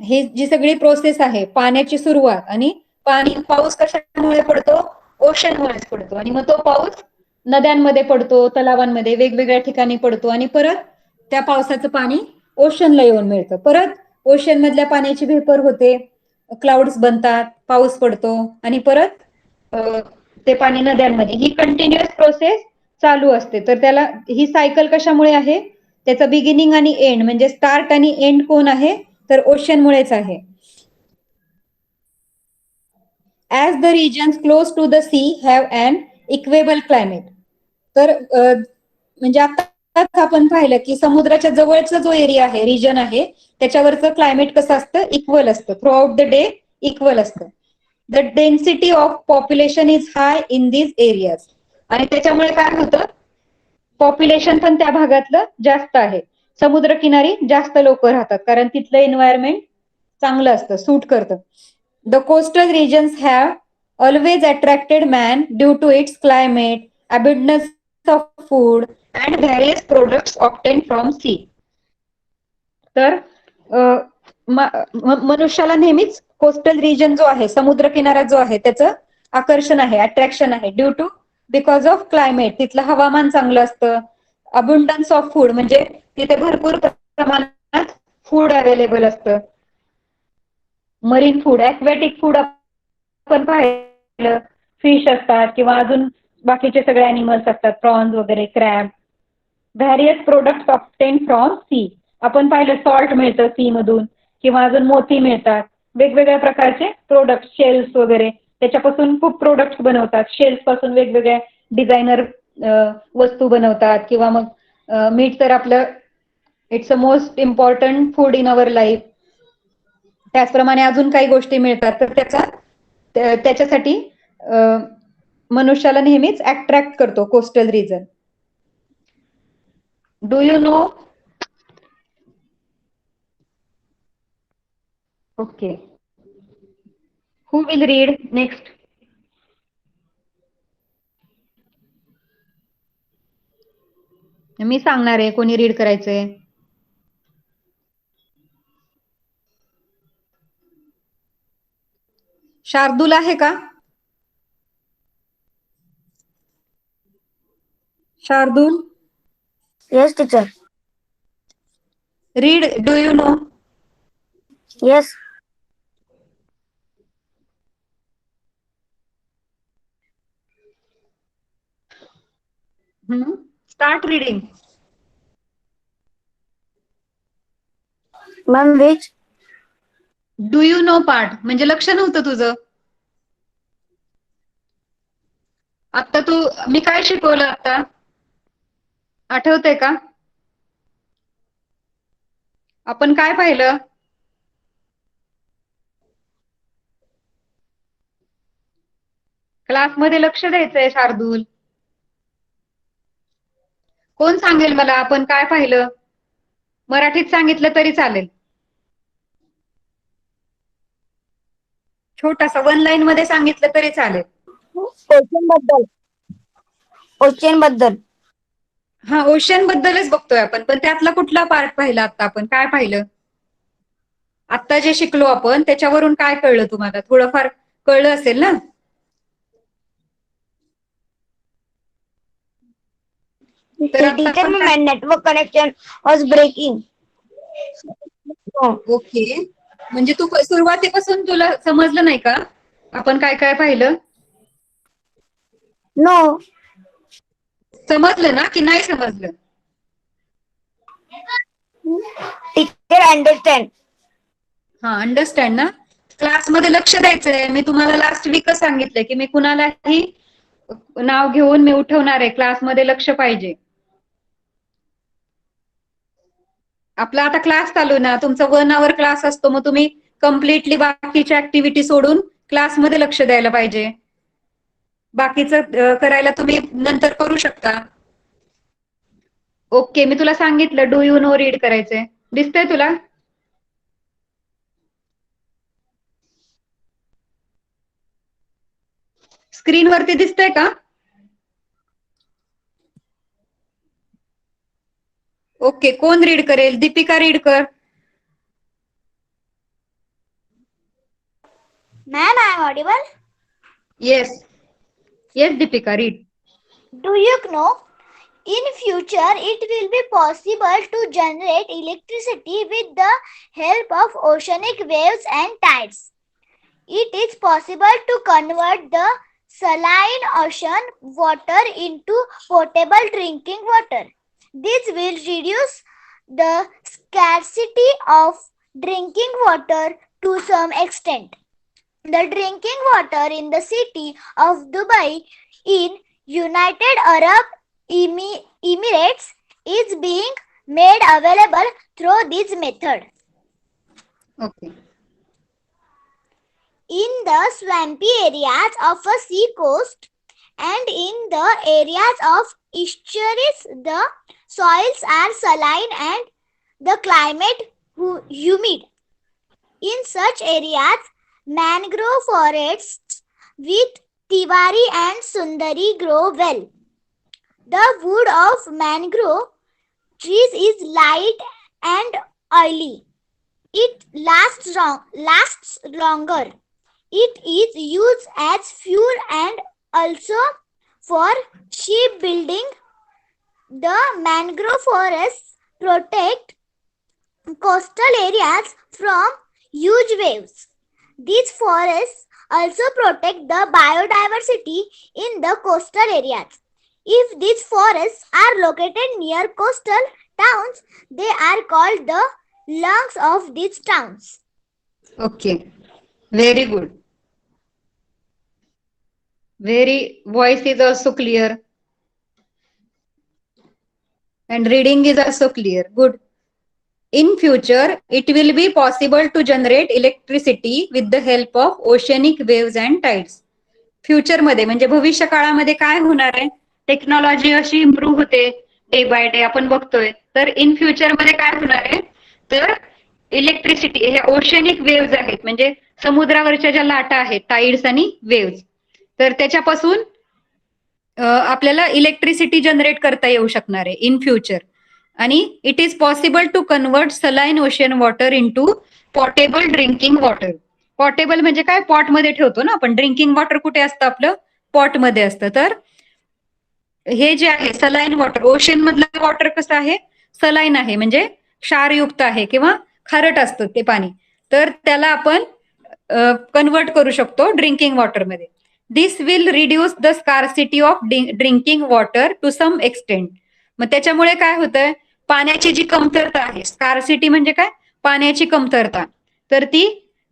ही जी सगळी प्रोसेस आहे, पाण्याची सुरुवात आणि पाऊस कशामुळे पडतो, ओशनमुळेच पडतो. आणि मग तो पाऊस नद्यांमध्ये पडतो, तलावांमध्ये वेगवेगळ्या ठिकाणी पडतो आणि परत त्या पावसाचं पाणी ओशनला येऊन मिळतं. परत ओशन मधल्या पाण्याची व्हेपर होते, क्लाउड्स बनतात, पाऊस पडतो आणि परत ते पाणी नद्यांमध्ये. ही कंटिन्युअस प्रोसेस चालू असते. तर त्याला ही सायकल कशामुळे आहे, त्याचं बिगिनिंग आणि एंड म्हणजे स्टार्ट आणि एंड कोण आहे, तर ओशनमुळेच आहे. As the regions close to the sea have an equable climate. तर म्हणजे आताच आपण पाहिलं की समुद्राच्या जवळचा जो एरिया आहे, रिजन आहे, त्याच्यावरचं क्लायमेट कसं असतं, इक्वल असतं, throughout the day equal असतं. The density of population is high in these areas. आणि त्याच्यामुळे काय होतं, पॉप्युलेशन पण त्या भागातलं जास्त आहे. समुद्रकिनारी जास्त लोक राहतात कारण तिथलं एन्व्हायरमेंट चांगलं असतं, सूट करतं. The coastal regions have always attracted man due to its climate, abundance of food and various products obtain from sea. तर मनुष्याला नेहमीच कोस्टल रिजन जो आहे, समुद्र किनारा जो आहे, त्याचं आकर्षण आहे, अट्रॅक्शन आहे, due to because of climate. तिथलं हवामान चांगलं असतं. अबुंडन्स ऑफ फूड म्हणजे तिथे भरपूर प्रमाणात फूड अवेलेबल असतं. मरीन फूड, ऍक्वॅटिक फूड आपण पाहिलं, फिश असतात किंवा अजून बाकीचे सगळे अॅनिमल्स असतात, प्रॉन्स वगैरे, crab. Various products obtain from sea. आपण पाहिलं सॉल्ट मिळतं सी मधून किंवा अजून मोती मिळतात, वेगवेगळ्या प्रकारचे प्रोडक्ट, शेल्स वगैरे, त्याच्यापासून खूप प्रोडक्ट्स बनवतात. शेल्स पासून वेगवेगळ्या डिझायनर वस्तू बनवतात. किंवा मग मीठ तर आपलं it's a most important food in our life. त्याचप्रमाणे अजून काही गोष्टी मिळतात. तर त्याच्यासाठी मनुष्याला नेहमीच अट्रॅक्ट करतो coastal region. Do you know? Okay, who will read next? मी सांगणार आहे, कोणी रीड करायचंय? शार्दूल आहे का? Shardul, Yes, teacher. Read. Do you know? Yes. Start reading. Ma'am, which? Do you know part म्हणजे लक्ष नव्हतं तुझं. आता मी काय शिकवलं आता, आठवतंय का? आपण काय पाहिलं? क्लासमध्ये लक्ष द्यायचंय शार्दूल. कोण सांगेल मला आपण काय पाहिलं? मराठीत सांगितलं तरी चालेल. छोटासा 1 लाईन मध्ये सांगितलं तरी चालेल. ओशन बद्दल. हा, ओशन बद्दलच बघतोय आपण, पण त्यातला कुठला पार्ट पाहिला आता आपण? काय पाहिलं आता जे शिकलो आपण, त्याच्यावरून काय कळलं तुम्हाला? थोडंफार कळलं असेल ना? Teacher, my network connection was breaking. Okay, म्हणजे तू सुरुवातीपासून तुला समजलं नाही का आपण काय काय पाहिलं? No. समजलं ना की नाही समजलं? Teacher, understand. हा, अंडरस्टँड ना. क्लासमध्ये लक्ष द्यायचंय. मी तुम्हाला लास्ट वीकच सांगितलंय की मी कुणालाही नाव घेऊन मी उठवणार आहे, क्लासमध्ये लक्ष पाहिजे. आपला आता क्लास चालू ना, तुमचा 1 hour क्लास असतो, मग तुम्ही कम्प्लिटली बाकीच्या ऍक्टिव्हिटी सोडून क्लासमध्ये लक्ष द्यायला पाहिजे. बाकीचं करायला तुम्ही नंतर करू शकता. ओके, मी तुला सांगितलं डू यू नो रीड करायचंय. दिसतंय तुला? स्क्रीन वरती दिसतंय का? ओके, कोण रीड करेल? दीपिका रीड कर. Ma'am, I am audible? Yes yes Deepika read. Do you know? In future, it will be possible to generate electricity with the help of oceanic waves and tides. It is possible to convert the saline ocean water into potable drinking water. This will reduce the scarcity of drinking water to some extent. The drinking water in the city of Dubai in United Arab Emirates is being made available through this method. Okay. In the swampy areas of a sea coast and in the areas of estuaries, the soils are saline and the climate humid. In such areas, mangrove forests with Tiwari and Sundari grow well. The wood of mangrove trees is light and oily. It lasts longer. It is used as fuel and also for shipbuilding. The mangrove forests protect coastal areas from huge waves. These forests also protect the biodiversity in the coastal areas. If these forests are located near coastal towns, they are called the lungs of these towns. Okay, very good. Very voice is also clear and reading is also clear. Good. In future, it will be possible to generate electricity with the help of oceanic waves and tides. Future मध्ये म्हणजे भविष्य काळामध्ये काय होणार आहे? Technology अशी improve होते day by day, आपण बघतोय. तर इन फ्युचर मध्ये काय होणार आहे? तर इलेक्ट्रिसिटी हे ओशनिक वेव्ज आहेत, म्हणजे समुद्रावरच्या ज्या लाटा आहेत, टाइड्स आणि वेव्ज, तर त्याच्यापासून आपल्याला इलेक्ट्रिसिटी जनरेट करता येऊ शकणार आहे इन फ्युचर. आणि it is possible to convert saline ocean water into potable drinking water. Potable म्हणजे काय? पॉट मध्ये ठेवतो ना आपण. ड्रिंकिंग वॉटर कुठे असतं? आपलं पॉट मध्ये असतं. तर हे जे आहे सलाइन वॉटर, ओशन मधलं वॉटर कसं आहे? सलाइन आहे, म्हणजे क्षारयुक्त आहे किंवा खारट असतं ते पाणी. तर त्याला आपण कन्वर्ट करू शकतो ड्रिंकिंग वॉटर मध्ये. This will reduce the scarcity of drinking water to some extent. मग त्याच्यामुळे काय होतंय? पाण्याची जी कमतरता आहे, स्कार्सिटी म्हणजे काय? पाण्याची कमतरता, तर ती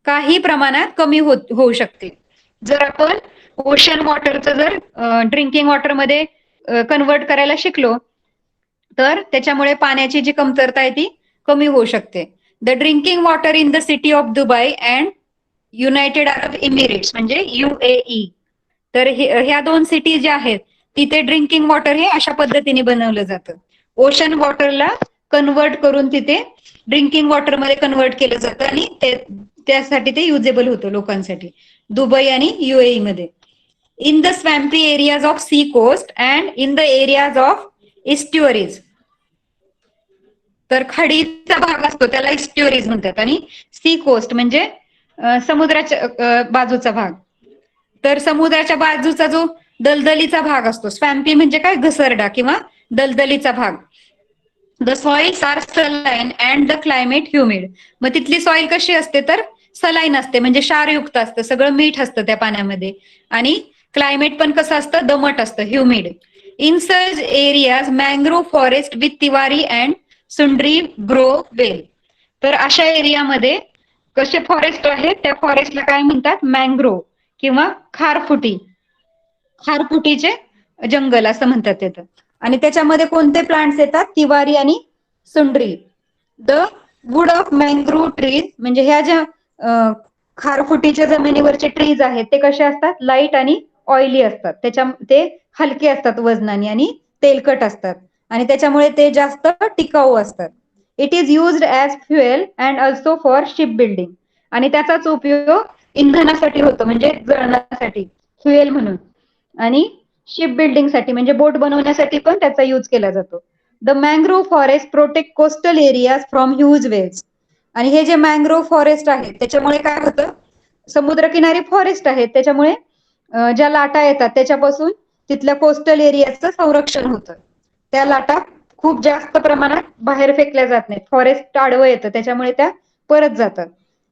काही प्रमाणात कमी होऊ शकते जर आपण ओशन वॉटरचं जर ड्रिंकिंग वॉटर मध्ये कन्वर्ट करायला शिकलो, तर त्याच्यामुळे पाण्याची जी कमतरता आहे ती कमी होऊ शकते. The drinking water in the city of Dubai and United Arab emirates म्हणजे UAE, तर ह्या 2 सिटी ज्या आहेत तिथे ड्रिंकिंग वॉटर हे अशा पद्धतीने बनवलं जातं. ओशन वॉटरला कन्वर्ट करून तिथे ड्रिंकिंग वॉटर मध्ये कन्वर्ट केलं जातं आणि त्यासाठी ते युजेबल होतं लोकांसाठी दुबई आणि UAE मध्ये. In the swampy areas of sea coast and in the areas of estuaries, तर खाडीचा भाग असतो त्याला इस्ट्युअरीज म्हणतात, आणि सी कोस्ट म्हणजे समुद्राच्या बाजूचा भाग. तर समुद्राच्या बाजूचा जो दलदलीचा भाग असतो, स्वॅम्पी म्हणजे काय? घसरडा किंवा दलदलीचा भाग. The soils are saline and the climate humid. मग तिथली सॉइल कशी असते? तर सलाइन असते, म्हणजे क्षारयुक्त असतं, सगळं मीठ असतं त्या पाण्यामध्ये. आणि क्लायमेट पण कसं असतं? दमट असतं, humid. In such areas mangrove forest with tiwari and sundari grow well. तर अशा एरियामध्ये कसे फॉरेस्ट आहेत? त्या फॉरेस्टला काय म्हणतात? मँग्रोव्ह किंवा खारफुटी, खारफुटीचे जंगल असं म्हणतात येतं. आणि त्याच्यामध्ये कोणते प्लांट्स येतात? तिवारी आणि सुंड्री. The wood of mangrove trees, म्हणजे ह्या ज्या खारफुटीच्या जमिनीवरचे ट्रीज आहेत ते कसे असतात, लाईट आणि ऑइली असतात, ते हलके असतात वजनाने आणि तेलकट असतात आणि त्याच्यामुळे ते जास्त टिकाऊ असतात. It is used as fuel and also for ship building, आणि त्याचाच उपयोग इंधनासाठी होतो, म्हणजे जळणासाठी फ्युएल म्हणून, आणि शिप बिल्डिंग साठी म्हणजे बोट बनवण्यासाठी पण त्याचा यूज केला जातो. The mangrove forest protect coastal areas from huge waves, आणि हे जे मँग्रोव्ह फॉरेस्ट आहे त्याच्यामुळे काय होतं, समुद्रकिनारी फॉरेस्ट आहेत त्याच्यामुळे ज्या लाटा येतात त्याच्यापासून तिथल्या कोस्टल एरियाचं संरक्षण होतं. त्या लाटा खूप जास्त प्रमाणात बाहेर फेकल्या जात नाहीत, फॉरेस्ट आडवं येतं त्याच्यामुळे त्या परत जातात.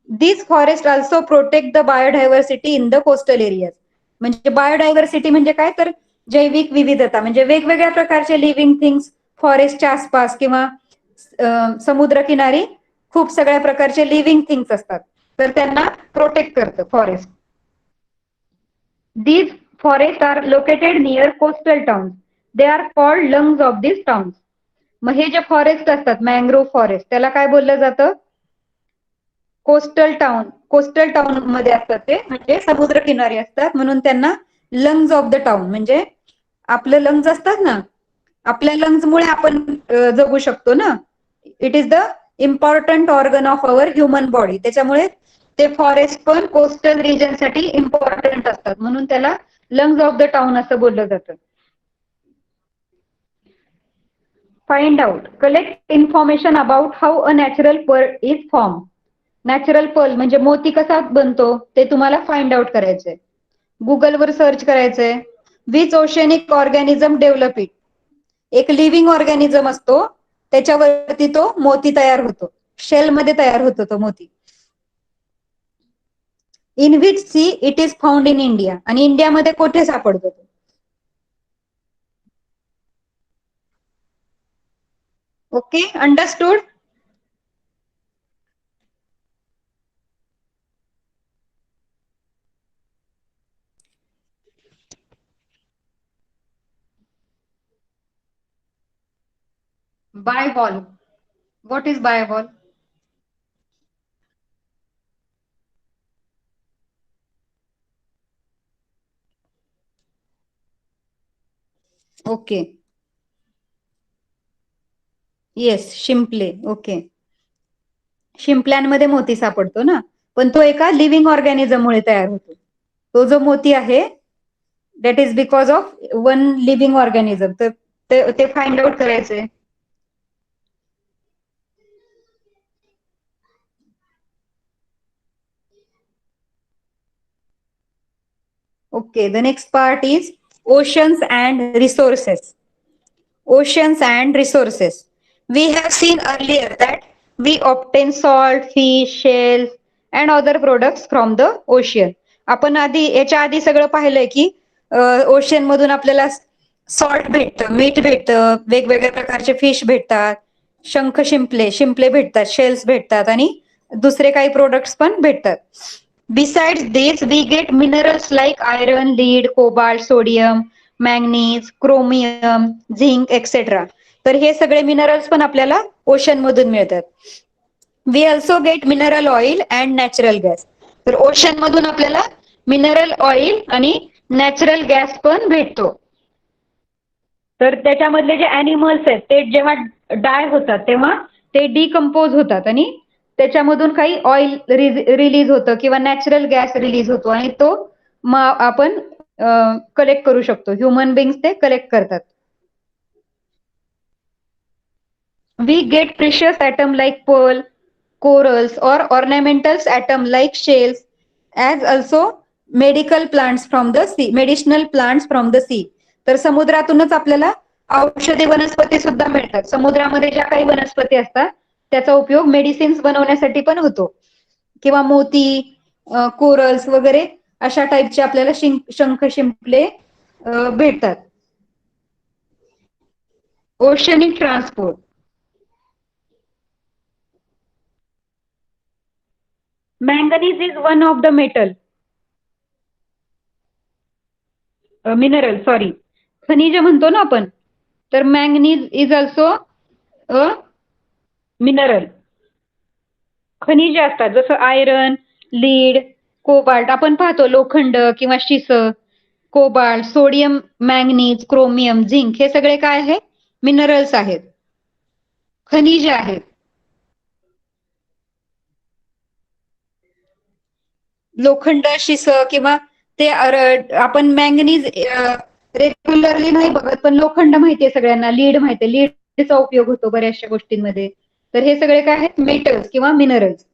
This forest also protect the biodiversity in the coastal areas, म्हणजे बायोडायव्हर्सिटी म्हणजे काय तर जैविक विविधता, म्हणजे वेगवेगळ्या प्रकारचे लिव्हिंग थिंग्स फॉरेस्टच्या आसपास किंवा समुद्रकिनारी खूप सगळ्या प्रकारचे लिव्हिंग थिंग्स असतात, तर त्यांना प्रोटेक्ट करतं forest. These forests are located near coastal towns. They are called lungs of these towns. मग हे जे फॉरेस्ट असतात मँग्रोव्ह फॉरेस्ट त्याला काय बोललं जातं, कोस्टल टाउन मध्ये असतात ते, म्हणजे समुद्रकिनारी असतात म्हणून त्यांना लंग्स ऑफ द टाउन, म्हणजे आपले लंग्स असतात ना, आपल्या लंग्स मुळे आपण जगू शकतो ना. It is the important organ of our human body, त्याच्यामुळे ते फॉरेस्ट पण कोस्टल रिजन साठी इम्पॉर्टंट असतात म्हणून त्याला लंग्स ऑफ द टाउन असं बोललं जातं. Find out, collect information about how a natural pearl is form. Natural pearl म्हणजे मोती कसा बनतो ते तुम्हाला फाइंड आउट करायचंय, गुगलवर सर्च करायचंय. Which oceanic organism develop it, एक लिव्हिंग ऑर्गॅनिझम असतो त्याच्यावरती तो मोती तयार होतो, शेल मध्ये तयार होतो तो मोती. In which sea it is found in India, आणि इंडियामध्ये कुठे सापडतो तो. Okay, understood. Bivalve, what is bivalve? Okay, yes, शिंपले. ओके, शिंपल्यांमध्ये मोती सापडतो ना, पण तो एका लिव्हिंग ऑर्गॅनिझम मुळे तयार होतो. तो जो मोती आहे that is because of one living organism, तर ते फाइंड आउट करायचंय. Okay, the next part is oceans and resources. Oceans and resources. We have seen earlier that we obtain salt, fish, shells and other products from the ocean. आपण याच्या आधी सगळं पाहिलंय की ocean मधून आपल्याला सॉल्ट भेटतं, मीठ भेटतं, वेगवेगळ्या प्रकारचे फिश भेटतात, शिंपले भेटतात, शेल्स भेटतात आणि दुसरे काही प्रोडक्ट्स पण भेटतात. Besides this, we get minerals like iron, lead, cobalt, sodium, manganese, chromium, zinc, etc. तर हे सगळे मिनरल्स पण आपल्याला ओशन मधून मिळतात. We also get mineral oil and natural gas. तर ओशन मधून आपल्याला मिनरल ऑइल आणि नॅचरल गॅस पण भेटतो. तर त्याच्यामधले जे अॅनिमल्स आहेत ते जेव्हा डाय होतात तेव्हा ते डिकम्पोज होतात आणि त्याच्यामधून काही ऑइल रिलीज होतं किंवा नॅचरल गॅस रिलीज होतो आणि तो आपण कलेक्ट करू शकतो. ह्युमन बिंग्स ते कलेक्ट करतात. We get precious items like pearl, corals or ornamentals atom like shells, as also medicinal plants from the sea. तर समुद्रातूनच आपल्याला औषधी वनस्पती सुद्धा मिळतात. समुद्रामध्ये ज्या काही वनस्पती असतात त्याचा उपयोग मेडिसिन्स बनवण्यासाठी पण होतो, किंवा मोती, कोरल्स वगैरे अशा टाईपचे आपल्याला शंख शिंपले भेटतात. Oceanic transport. Manganese is one of the mineral, sorry, खनिज म्हणतो ना आपण, तर manganese is also a mineral, खनिजे असतात, जसं आयरन, लीड, कोबाल्ट. आपण पाहतो लोखंड किंवा शिस, cobalt, sodium, manganese, chromium, zinc हे सगळे काय आहे? मिनरल्स आहेत, खनिजे आहेत. लोखंड, शिस किंवा ते आपण मॅंगनीज रेग्युलरली नाही बघत, पण लोखंड माहितीये सगळ्यांना, लीड माहितीये, लीडचा उपयोग होतो बऱ्याचशा गोष्टींमध्ये. तर हे सगळे काय आहेत? मेटल्स किंवा minerals.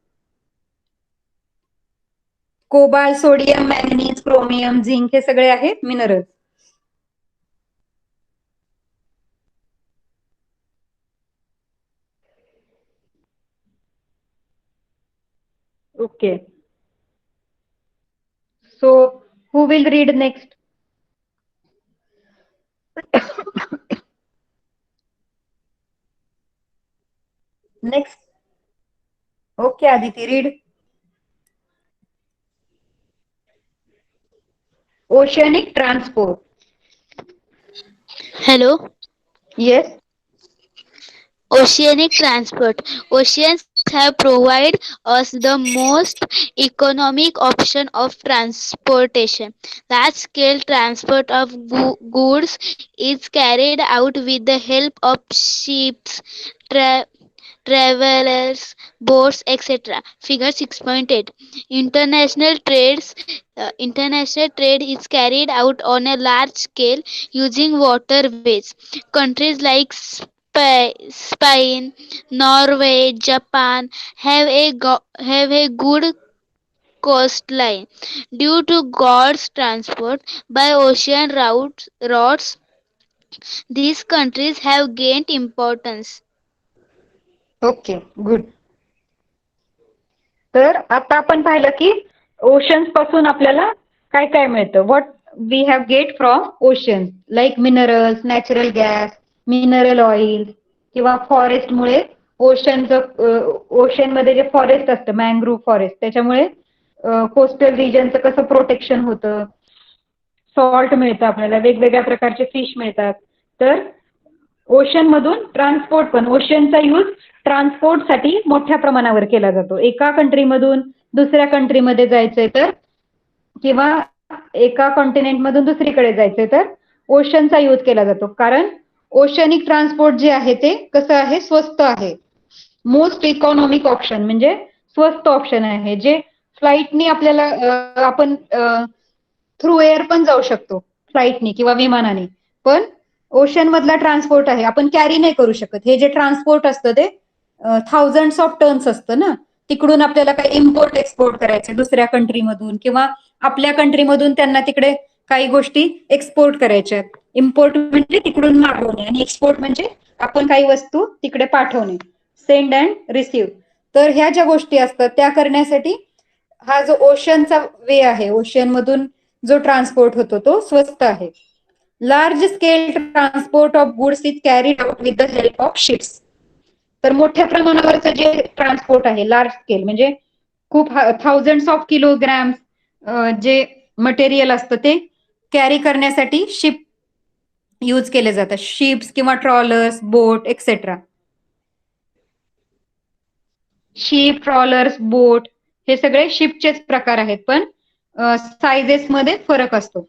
Cobalt, sodium, manganese, chromium, zinc हे सगळे आहेत minerals. Okay. So, who will read next? Next. Okay, Aditi, read. Oceanic transport. Hello. Yes. Oceanic transport. Oceans have provided us the most economic option of transportation. Large scale transport of goods is carried out with the help of ships, travelers, boats, etc. Figure 6.8. International trade is carried out on a large scale using waterways. Countries like Spain, Norway, Japan have a good coastline. Due to goods transport by ocean routes, these countries have gained importance. Okay, good. तर आता आपण पाहिलं की oceans पासून आपल्याला काय काय मिळतं. What we have get from oceans, like minerals, natural gas, mineral oil किंवा फॉरेस्टमुळे ओशन मध्ये जे फॉरेस्ट असतं, मॅंग्रोव्ह फॉरेस्ट, त्याच्यामुळे कोस्टल रिजनचं कसं प्रोटेक्शन होतं. सॉल्ट मिळतं आपल्याला, वेगवेगळ्या प्रकारचे फिश मिळतात. तर ओशन मधून ट्रान्सपोर्ट पण, ओशनचा यूज ट्रान्सपोर्टसाठी मोठ्या प्रमाणावर केला जातो. एका कंट्रीमधून दुसऱ्या कंट्रीमध्ये जायचंय तर, किंवा एका कॉन्टिनेंट मधून दुसरीकडे जायचंय तर ओशनचा यूज केला जातो. कारण ओशनिक ट्रान्सपोर्ट जे आहे ते कसं आहे? स्वस्त आहे. मोस्ट इकॉनॉमिक ऑप्शन म्हणजे स्वस्त ऑप्शन आहे, जे फ्लाईटनी आपल्याला आपण थ्रू एअर पण जाऊ शकतो, फ्लाईटनी किंवा विमानाने. पण ओशन मधला ट्रान्सपोर्ट आहे, आपण कॅरी नाही करू शकत. हे जे ट्रान्सपोर्ट असतं ते थाउजंड्स ऑफ टन्स असतं ना. तिकडून आपल्याला काही इम्पोर्ट एक्सपोर्ट करायचे दुसऱ्या कंट्रीमधून, किंवा आपल्या कंट्रीमधून त्यांना तिकडे काही गोष्टी एक्सपोर्ट करायच्या. इम्पोर्ट म्हणजे तिकडून मागवणे, आणि एक्सपोर्ट म्हणजे आपण काही वस्तू तिकडे पाठवणे, सेंड अँड रिसीव्ह. तर ह्या ज्या गोष्टी असतात त्या करण्यासाठी हा जो ओशनचा वे आहे, ओशन मधून जो ट्रान्सपोर्ट होतो तो स्वस्त आहे. Large scale transport of goods is carried out with the help of ships. तर मोठ्या प्रमाणावरचं जे ट्रान्सपोर्ट आहे, लार्ज स्केल म्हणजे खूप थाउजंड्स ऑफ किलोग्रॅम जे मटेरियल असतं ते कॅरी करण्यासाठी शिप यूज केले जातात. शिप्स किंवा ट्रॉलर्स, बोट एक्सेट्रा. शिप, ट्रॉलर्स, बोट हे सगळे शिपचेच प्रकार आहेत, पण सायझेस मध्ये फरक असतो.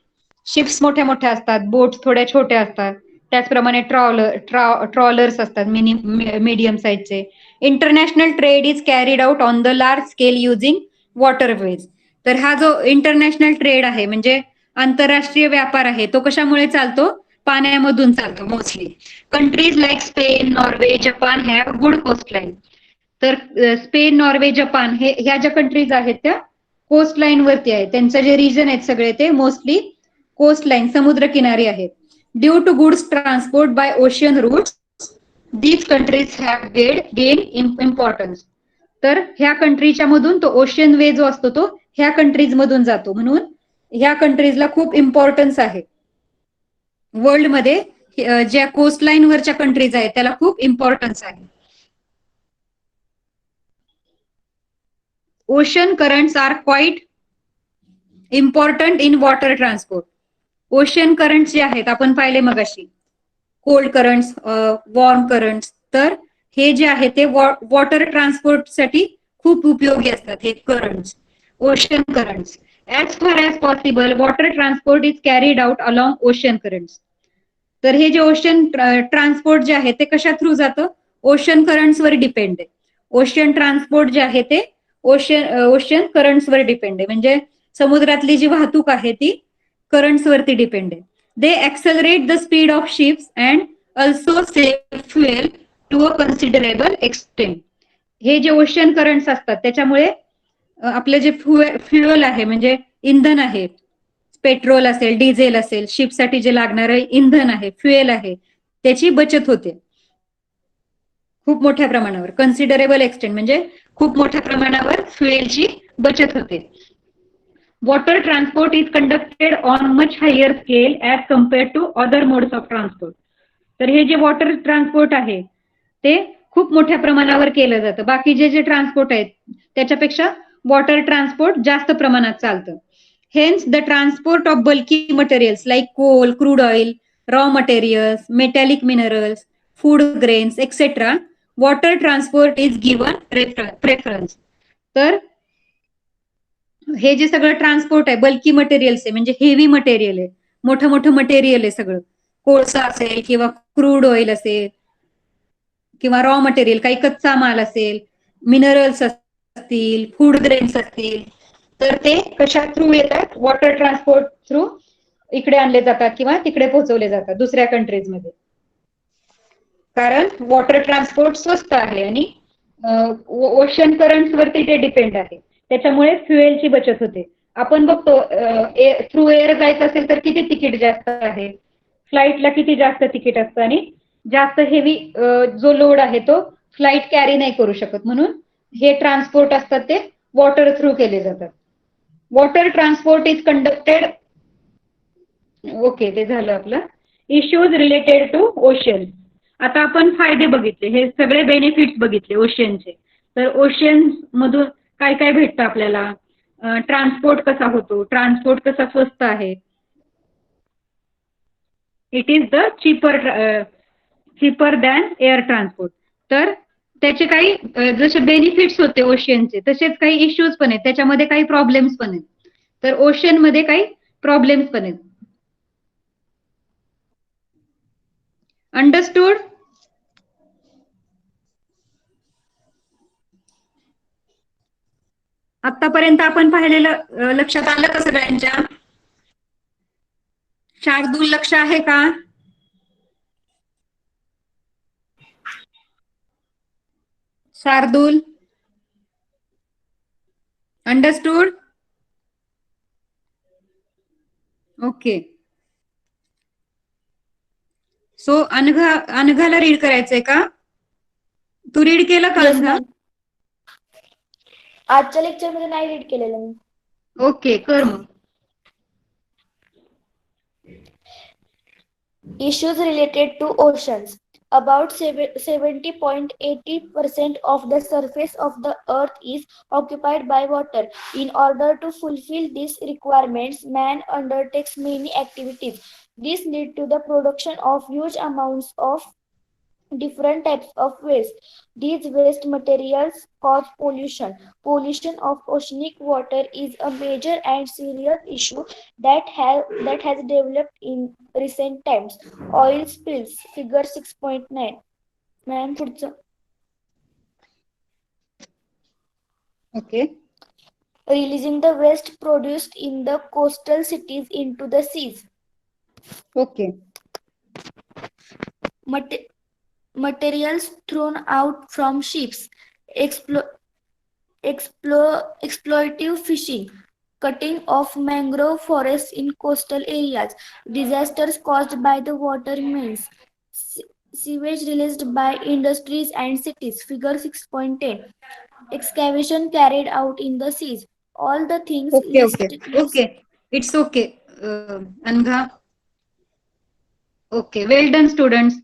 शिप्स मोठ्या मोठ्या असतात, बोट्स थोड्या छोट्या असतात. त्याचप्रमाणे ट्रॉलर्स असतात मीडियम साईजचे. International trade is carried out on the large scale using waterways. तर हा जो इंटरनॅशनल ट्रेड आहे म्हणजे आंतरराष्ट्रीय व्यापार आहे, तो कशामुळे चालतो? पाण्यामधून चालतो mostly. Countries like Spain, Norway, Japan have good coastline. तर स्पेन, नॉर्वे, जपान हे ह्या ज्या कंट्रीज आहेत त्या कोस्ट लाईन वरती आहेत. त्यांचं जे रिजन आहेत सगळे ते मोस्टली कोस्ट लाईन, समुद्र किनारी आहेत. Due to goods transport by ocean routes, these countries have gain importance. तर ह्या कंट्रीच्या मधून तो ओशन वे जो असतो तो ह्या कंट्रीज मधून जातो, म्हणून ह्या कंट्रीजला खूप इम्पॉर्टन्स आहे. वर्ल्ड मध्ये ज्या कोस्ट लाईन वरच्या कंट्रीज आहेत त्याला खूप इम्पॉर्टन्स आहे. Ocean currents are quite important in water transport. Ocean currents जे आहेत आपण पाहिले मगाशी, कोल्ड करंट्स, वॉर्म करंट्स, तर हे जे आहे ते वॉटर ट्रान्सपोर्टसाठी खूप उपयोगी असतात हे करंट्स, ओशन करंट्स. ऍज फार as possible water transport is carried out along ocean currents. तर हे जे ओशन ट्रान्सपोर्ट जे आहे ते कशा थ्रू जातं? ओशन करंट्सवर डिपेंड आहे. ओशन ट्रान्सपोर्ट जे आहे ते ओशन करंट्सवर डिपेंड आहे. म्हणजे समुद्रातली जी वाहतूक आहे ती करंट्स वरती डिपेंड आहे. They accelerate the speed of ships and also save fuel to a considerable extent. हे जे ओशन करंट्स असतात त्याच्यामुळे आपलं जे फ्युएल आहे म्हणजे इंधन आहे, पेट्रोल असेल, डिझेल असेल, शिपसाठी जे लागणारं इंधन आहे, फ्युएल आहे, त्याची बचत होते खूप मोठ्या प्रमाणावर. कन्सिडरेबल एक्सटेंट म्हणजे खूप मोठ्या प्रमाणावर फ्युएलची बचत होते. Water transport is conducted on much higher scale as compare to other modes of transport. तर हे जे वॉटर ट्रान्सपोर्ट आहे ते खूप मोठ्या प्रमाणावर केलं जातं. बाकीचे जे ट्रान्सपोर्ट आहेत त्याच्यापेक्षा वॉटर ट्रान्सपोर्ट जास्त प्रमाणात चालतं. Hence the transport of bulky materials like coal, crude oil, raw materials, metallic minerals, food grains etcetera, water transport is given preference. तर हे जे सगळं ट्रान्सपोर्ट आहे बल्की मटेरियल्स आहे म्हणजे हेवी मटेरियल आहे, मोठं मोठं मटेरियल आहे सगळं. कोळसा असेल किंवा क्रूड ऑइल असेल किंवा रॉ मटेरियल काही कच्चा माल असेल, मिनरल्स असतील, फूड ग्रेन्स असतील, तर ते कशा थ्रू येतात? वॉटर ट्रान्सपोर्ट थ्रू इकडे आणले जातात किंवा तिकडे पोहोचवले जातात दुसऱ्या कंट्रीजमध्ये. कारण वॉटर ट्रान्सपोर्ट स्वस्त आहे आणि ओशन करंट्स वरती ते डिपेंड आहे. त्याच्यामुळे फ्युएलची बचत होते. आपण बघतो थ्रू एअर जायचं असेल तर किती तिकीट जास्त आहे, फ्लाईटला किती जास्त तिकीट असतं आणि जास्त हेवी जो लोड आहे तो फ्लाईट कॅरी नाही करू शकत. म्हणून हे ट्रान्सपोर्ट असतात ते वॉटर थ्रू केले जातात. Water transport is conducted. Okay, ते झालं आपलं. Issues related to ocean. आता आपण फायदे बघितले, हे सगळे बेनिफिट्स बघितले ओशनचे. तर ओशन मधून काय काय भेटतं आपल्याला, ट्रान्सपोर्ट कसा होतो, ट्रान्सपोर्ट कसा स्वस्त आहे, it is the cheaper than air transport. तर त्याचे काही जसे बेनिफिट्स होते ओशनचे तसेच काही इश्यूज पण आहेत, त्याच्यामध्ये काही प्रॉब्लेम्स पण आहेत. तर ओशन मध्ये काही प्रॉब्लेम्स पण आहेत. अंडरस्टूड? आतापर्यंत आपण पाहिलेलं लक्षात आलं का सगळ्यांच्या? शार्दूल लक्ष आहे का? शार्दूल, अंडरस्टूड? ओके. सो अनघाला रीड करायचंय का? तू रीड केलं का अनघा? आजच्या लेक्चर मध्ये नाही रीड केलेलं मी. ओके, कर मग. Issues related to oceans. About 70.80% of the surface of the earth is occupied by water. In order to fulfill these requirements, man undertakes many activities. This leads to the production of huge amounts of different types of waste. These waste materials cause pollution. Pollution of oceanic water is a major and serious issue that has developed in recent times. Oil spills, figure 6.9. Ma'am पुढचं. Okay. Releasing the waste produced in the coastal cities into the seas. Okay. Materials thrown out from ships, exploitative fishing, cutting of mangrove forests in coastal areas, disasters caused by the water mains, sewage released by industries and cities, figure 6.10, excavation carried out in the seas. All the things Okay. It's okay. Anagha. Okay, well done students.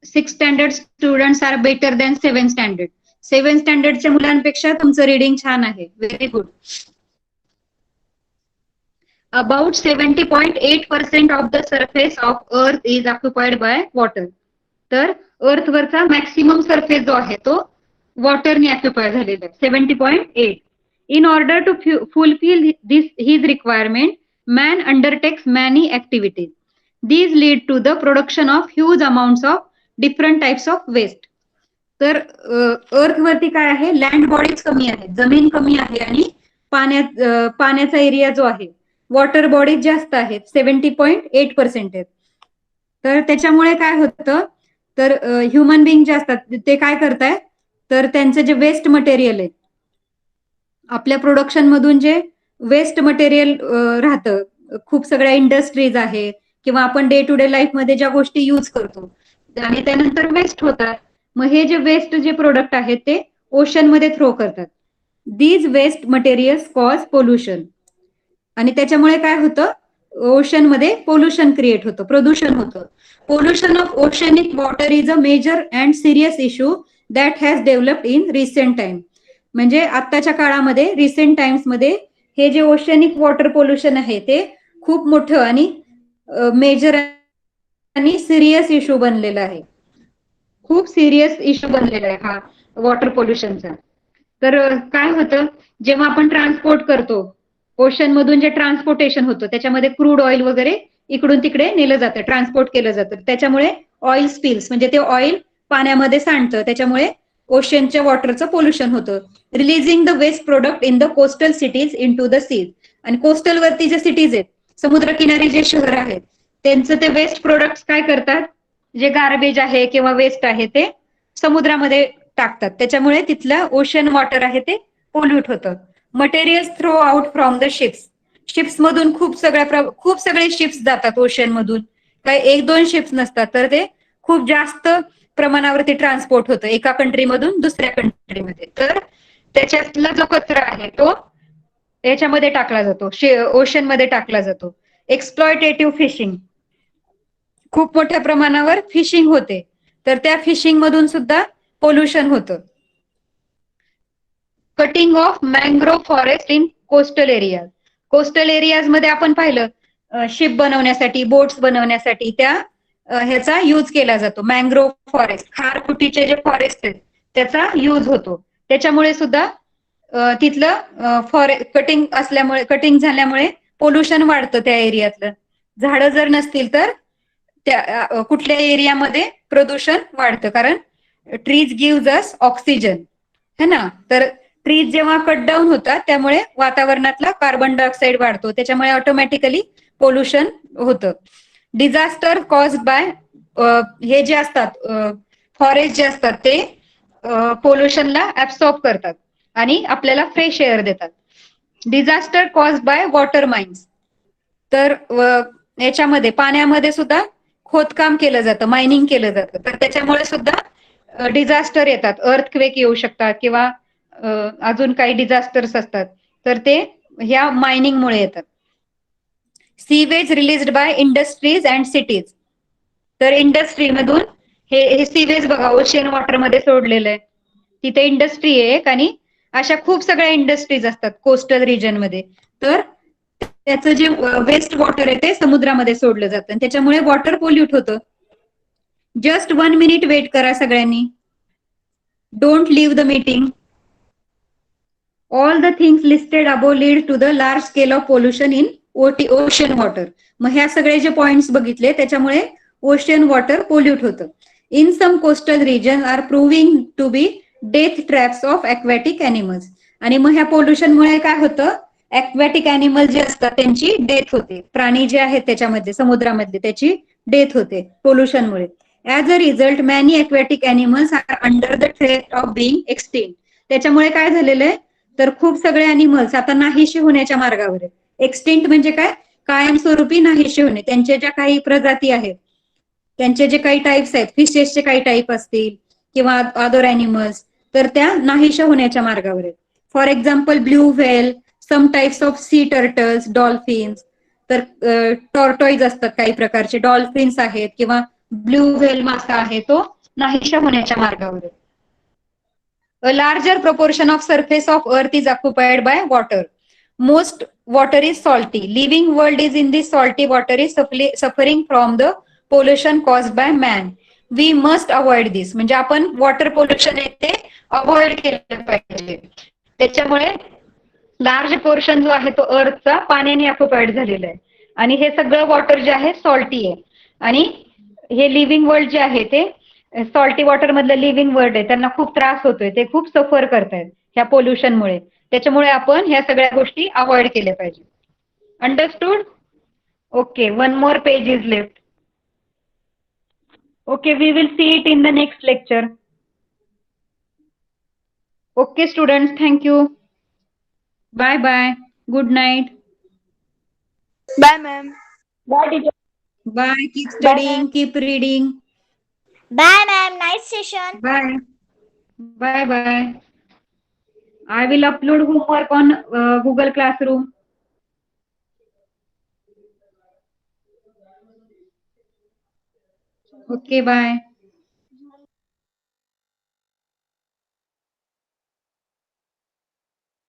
6 standard students are better than 7 standard. 7 स्टँडर्डच्या मुलांपेक्षा तुमचं reading छान आहे. Very good. About 70.8% of the surface of earth is occupied by water. तर अर्थवरचा maximum surface जो आहे तो वॉटरने occupy झालेला आहे 70.8. In order to fulfill his requirement, man undertakes many activities. These lead to the production of huge amounts of different types of waste. तर अर्थवरती काय आहे, land bodies कमी आहे, जमीन कमी आहे आणि पाण्याचा एरिया जो आहे, वॉटर बॉडीज जास्त आहेत, 70.8% आहेत. तर त्याच्यामुळे काय होतं, तर ह्युमन बिंग जे असतात ते काय करतायत, तर त्यांचं जे वेस्ट मटेरियल आहे, आपल्या प्रोडक्शन मधून जे वेस्ट मटेरियल राहतं, खूप सगळ्या इंडस्ट्रीज आहेत किंवा आपण डे टू डे लाईफ मध्ये ज्या गोष्टी यूज करतो आणि त्यानंतर वेस्ट होतात, मग हे जे वेस्ट जे प्रोडक्ट आहेत ते ओशन मध्ये थ्रो करतात. These waste materials cause pollution. आणि त्याच्यामुळे काय होतं, ओशन मध्ये पोल्युशन क्रिएट होतं, प्रदूषण होतं. Pollution of oceanic water is a major and serious issue that has developed in recent time. म्हणजे आत्ताच्या काळामध्ये, रिसेंट टाइम्स मध्ये हे जे ओशनिक वॉटर पोल्युशन आहे ते खूप मोठं आणि मेजर आणि सिरियस इश्यू बनलेला आहे. खूप सिरियस इश्यू बनलेला आहे हा वॉटर पोल्युशनचा. तर काय होतं, जेव्हा आपण ट्रान्सपोर्ट करतो, ओशन मधून जे ट्रान्सपोर्टेशन होतं त्याच्यामध्ये क्रूड ऑइल वगैरे इकडून तिकडे नेलं जातं, ट्रान्सपोर्ट केलं जातं. त्याच्यामुळे ऑइल स्पिल्स म्हणजे ते ऑइल पाण्यामध्ये सांडतं, त्याच्यामुळे ओशनच्या वॉटरचं पोल्युशन होतं. Releasing the waste product in the coastal cities into the seas. आणि कोस्टल वरती जे सिटीज आहेत, समुद्रकिनारी जे शहर आहेत, त्यांचं ते वेस्ट प्रोडक्ट काय करतात, जे गार्बेज आहे किंवा वेस्ट आहे ते समुद्रामध्ये टाकतात. त्याच्यामुळे तिथलं ओशन वॉटर आहे ते पोल्यूट होतं. Materials throw out from the ships. Ships मधून खूप सगळे शिप्स जातात ओशन मधून, काही 1-2 शिप्स नसतात, तर ते खूप जास्त प्रमाणावरती ट्रान्सपोर्ट होतं एका कंट्रीमधून दुसऱ्या कंट्रीमध्ये. तर त्याच्यातला जो कचरा आहे तो याच्यामध्ये टाकला जातो, ओशन मध्ये टाकला जातो. एक्सप्लॉयटेटिव्ह फिशिंग, खूप मोठ्या प्रमाणावर फिशिंग होते, तर त्या फिशिंग मधून सुद्धा पोल्युशन होतं. Cutting off mangrove forest in coastal areas. Coastal areas मध्ये आपण पाहिलं शिप बनवण्यासाठी, बोट्स बनवण्यासाठी त्या ह्याचा यूज केला जातो. मॅंग्रोव्ह फॉरेस्ट, खारफुटीचे जे फॉरेस्ट आहेत त्याचा यूज होतो. त्याच्यामुळे सुद्धा तिथलं कटिंग झाल्यामुळे पोल्युशन वाढतं त्या एरियातलं. झाडं जर नसतील तर त्या कुठल्या एरियामध्ये प्रदूषण वाढतं, कारण ट्रीज गिव्हज अस ऑक्सिजन, है ना. तर ट्रीज जेव्हा कट डाऊन होतात त्यामुळे वातावरणातला कार्बन डायऑक्साईड वाढतो, त्याच्यामुळे ऑटोमॅटिकली पोल्युशन होतं. डिझास्टर कॉज बाय, हे जे असतात फॉरेस्ट जे असतात ते पोल्युशनला ऍब्सॉर्ब करतात आणि आपल्याला फ्रेश एअर देतात. Disaster cause by water mines. तर याच्यामध्ये पाण्यामध्ये सुद्धा खोदकाम केलं जातं, मायनिंग केलं जातं, तर त्याच्यामुळे सुद्धा डिझास्टर येतात, अर्थक्वेक येऊ शकतात किंवा अजून काही डिझास्टर्स असतात, तर ते ह्या मायनिंगमुळे येतात. Sewage released by industries and cities. तर इंडस्ट्रीमधून हे सीवेज बघा ओशन वॉटर मध्ये सोडलेलं आहे, तिथे इंडस्ट्री आहे एक, आणि अशा खूप सगळ्या इंडस्ट्रीज असतात कोस्टल रिजन मध्ये. तर त्याचं जे वेस्ट वॉटर आहे ते समुद्रामध्ये सोडलं जातं, त्याच्यामुळे वॉटर पोल्यूट होतं. जस्ट 1 मिनिट वेट करा सगळ्यांनी, don't leave the meeting. All the things listed above lead to the large scale of pollution in ocean water. मग ह्या सगळे जे पॉइंट्स बघितले त्याच्यामुळे ओशन वॉटर पोल्यूट होतं. In some coastal region are proving to be death traps of aquatic animals. आणि मग ह्या पोल्युशनमुळे काय होतं, एक्वॅटिक अॅनिमल जे असतात त्यांची डेथ होते, प्राणी जे आहेत त्याच्यामध्ये समुद्रामधले त्याची डेथ होते पोल्युशनमुळे. As a result many aquatic animals are under the threat of being extinct. त्याच्यामुळे काय झालेलं आहे, तर खूप सगळे अॅनिमल्स आता नाहीशी होण्याच्या मार्गावर आहेत. एक्सटिंक्ट म्हणजे काय, कायमस्वरूपी नाहीशी होणे. त्यांच्या ज्या काही प्रजाती आहेत, त्यांचे जे काही टाईप्स आहेत, फिशेसचे काही टाईप असतील किंवा अदर अॅनिमल्स, तर त्या नाहीशा होण्याच्या मार्गावर आहेत. For example blue whale, some types of sea turtles, dolphins. तर टॉर्टॉइज असतात काही प्रकारचे, डॉल्फिन्स आहेत किंवा ब्ल्यू व्हेल मासा आहे, तो नाहीशा होण्याच्या मार्गावर आहे. A larger proportion of surface of earth is occupied by water. Most water is salty. Living world is in this salty water is suffering from the pollution caused by man. We must avoid this. म्हणजे आपण water pollution आहे ते avoid केलं पाहिजे. त्याच्यामुळे large portion जो आहे तो अर्थचा पाण्याने ऑक्युपाईड झालेला आहे. आणि हे सगळं वॉटर जे आहे सॉल्टी आहे. आणि हे लिव्हिंग वर्ल्ड जे आहे ते सॉल्टी वॉटर मधलं लिव्हिंग वर्ल्ड आहे, त्यांना खूप त्रास होतोय, ते खूप सफर करतायत ह्या पोल्युशनमुळे. त्याच्यामुळे आपण ह्या सगळ्या गोष्टी अवॉइड केल्या पाहिजे. Understood? Okay, one more page is left. Okay, we will see it in the next lecture. Okay, students, thank you. Bye bye. Good night. Bye, ma'am. Bye, teacher. Bye. Keep studying. Keep reading. Bye, ma'am. Nice session. Bye. Bye bye. I will upload homework on Google Classroom. Okay, bye.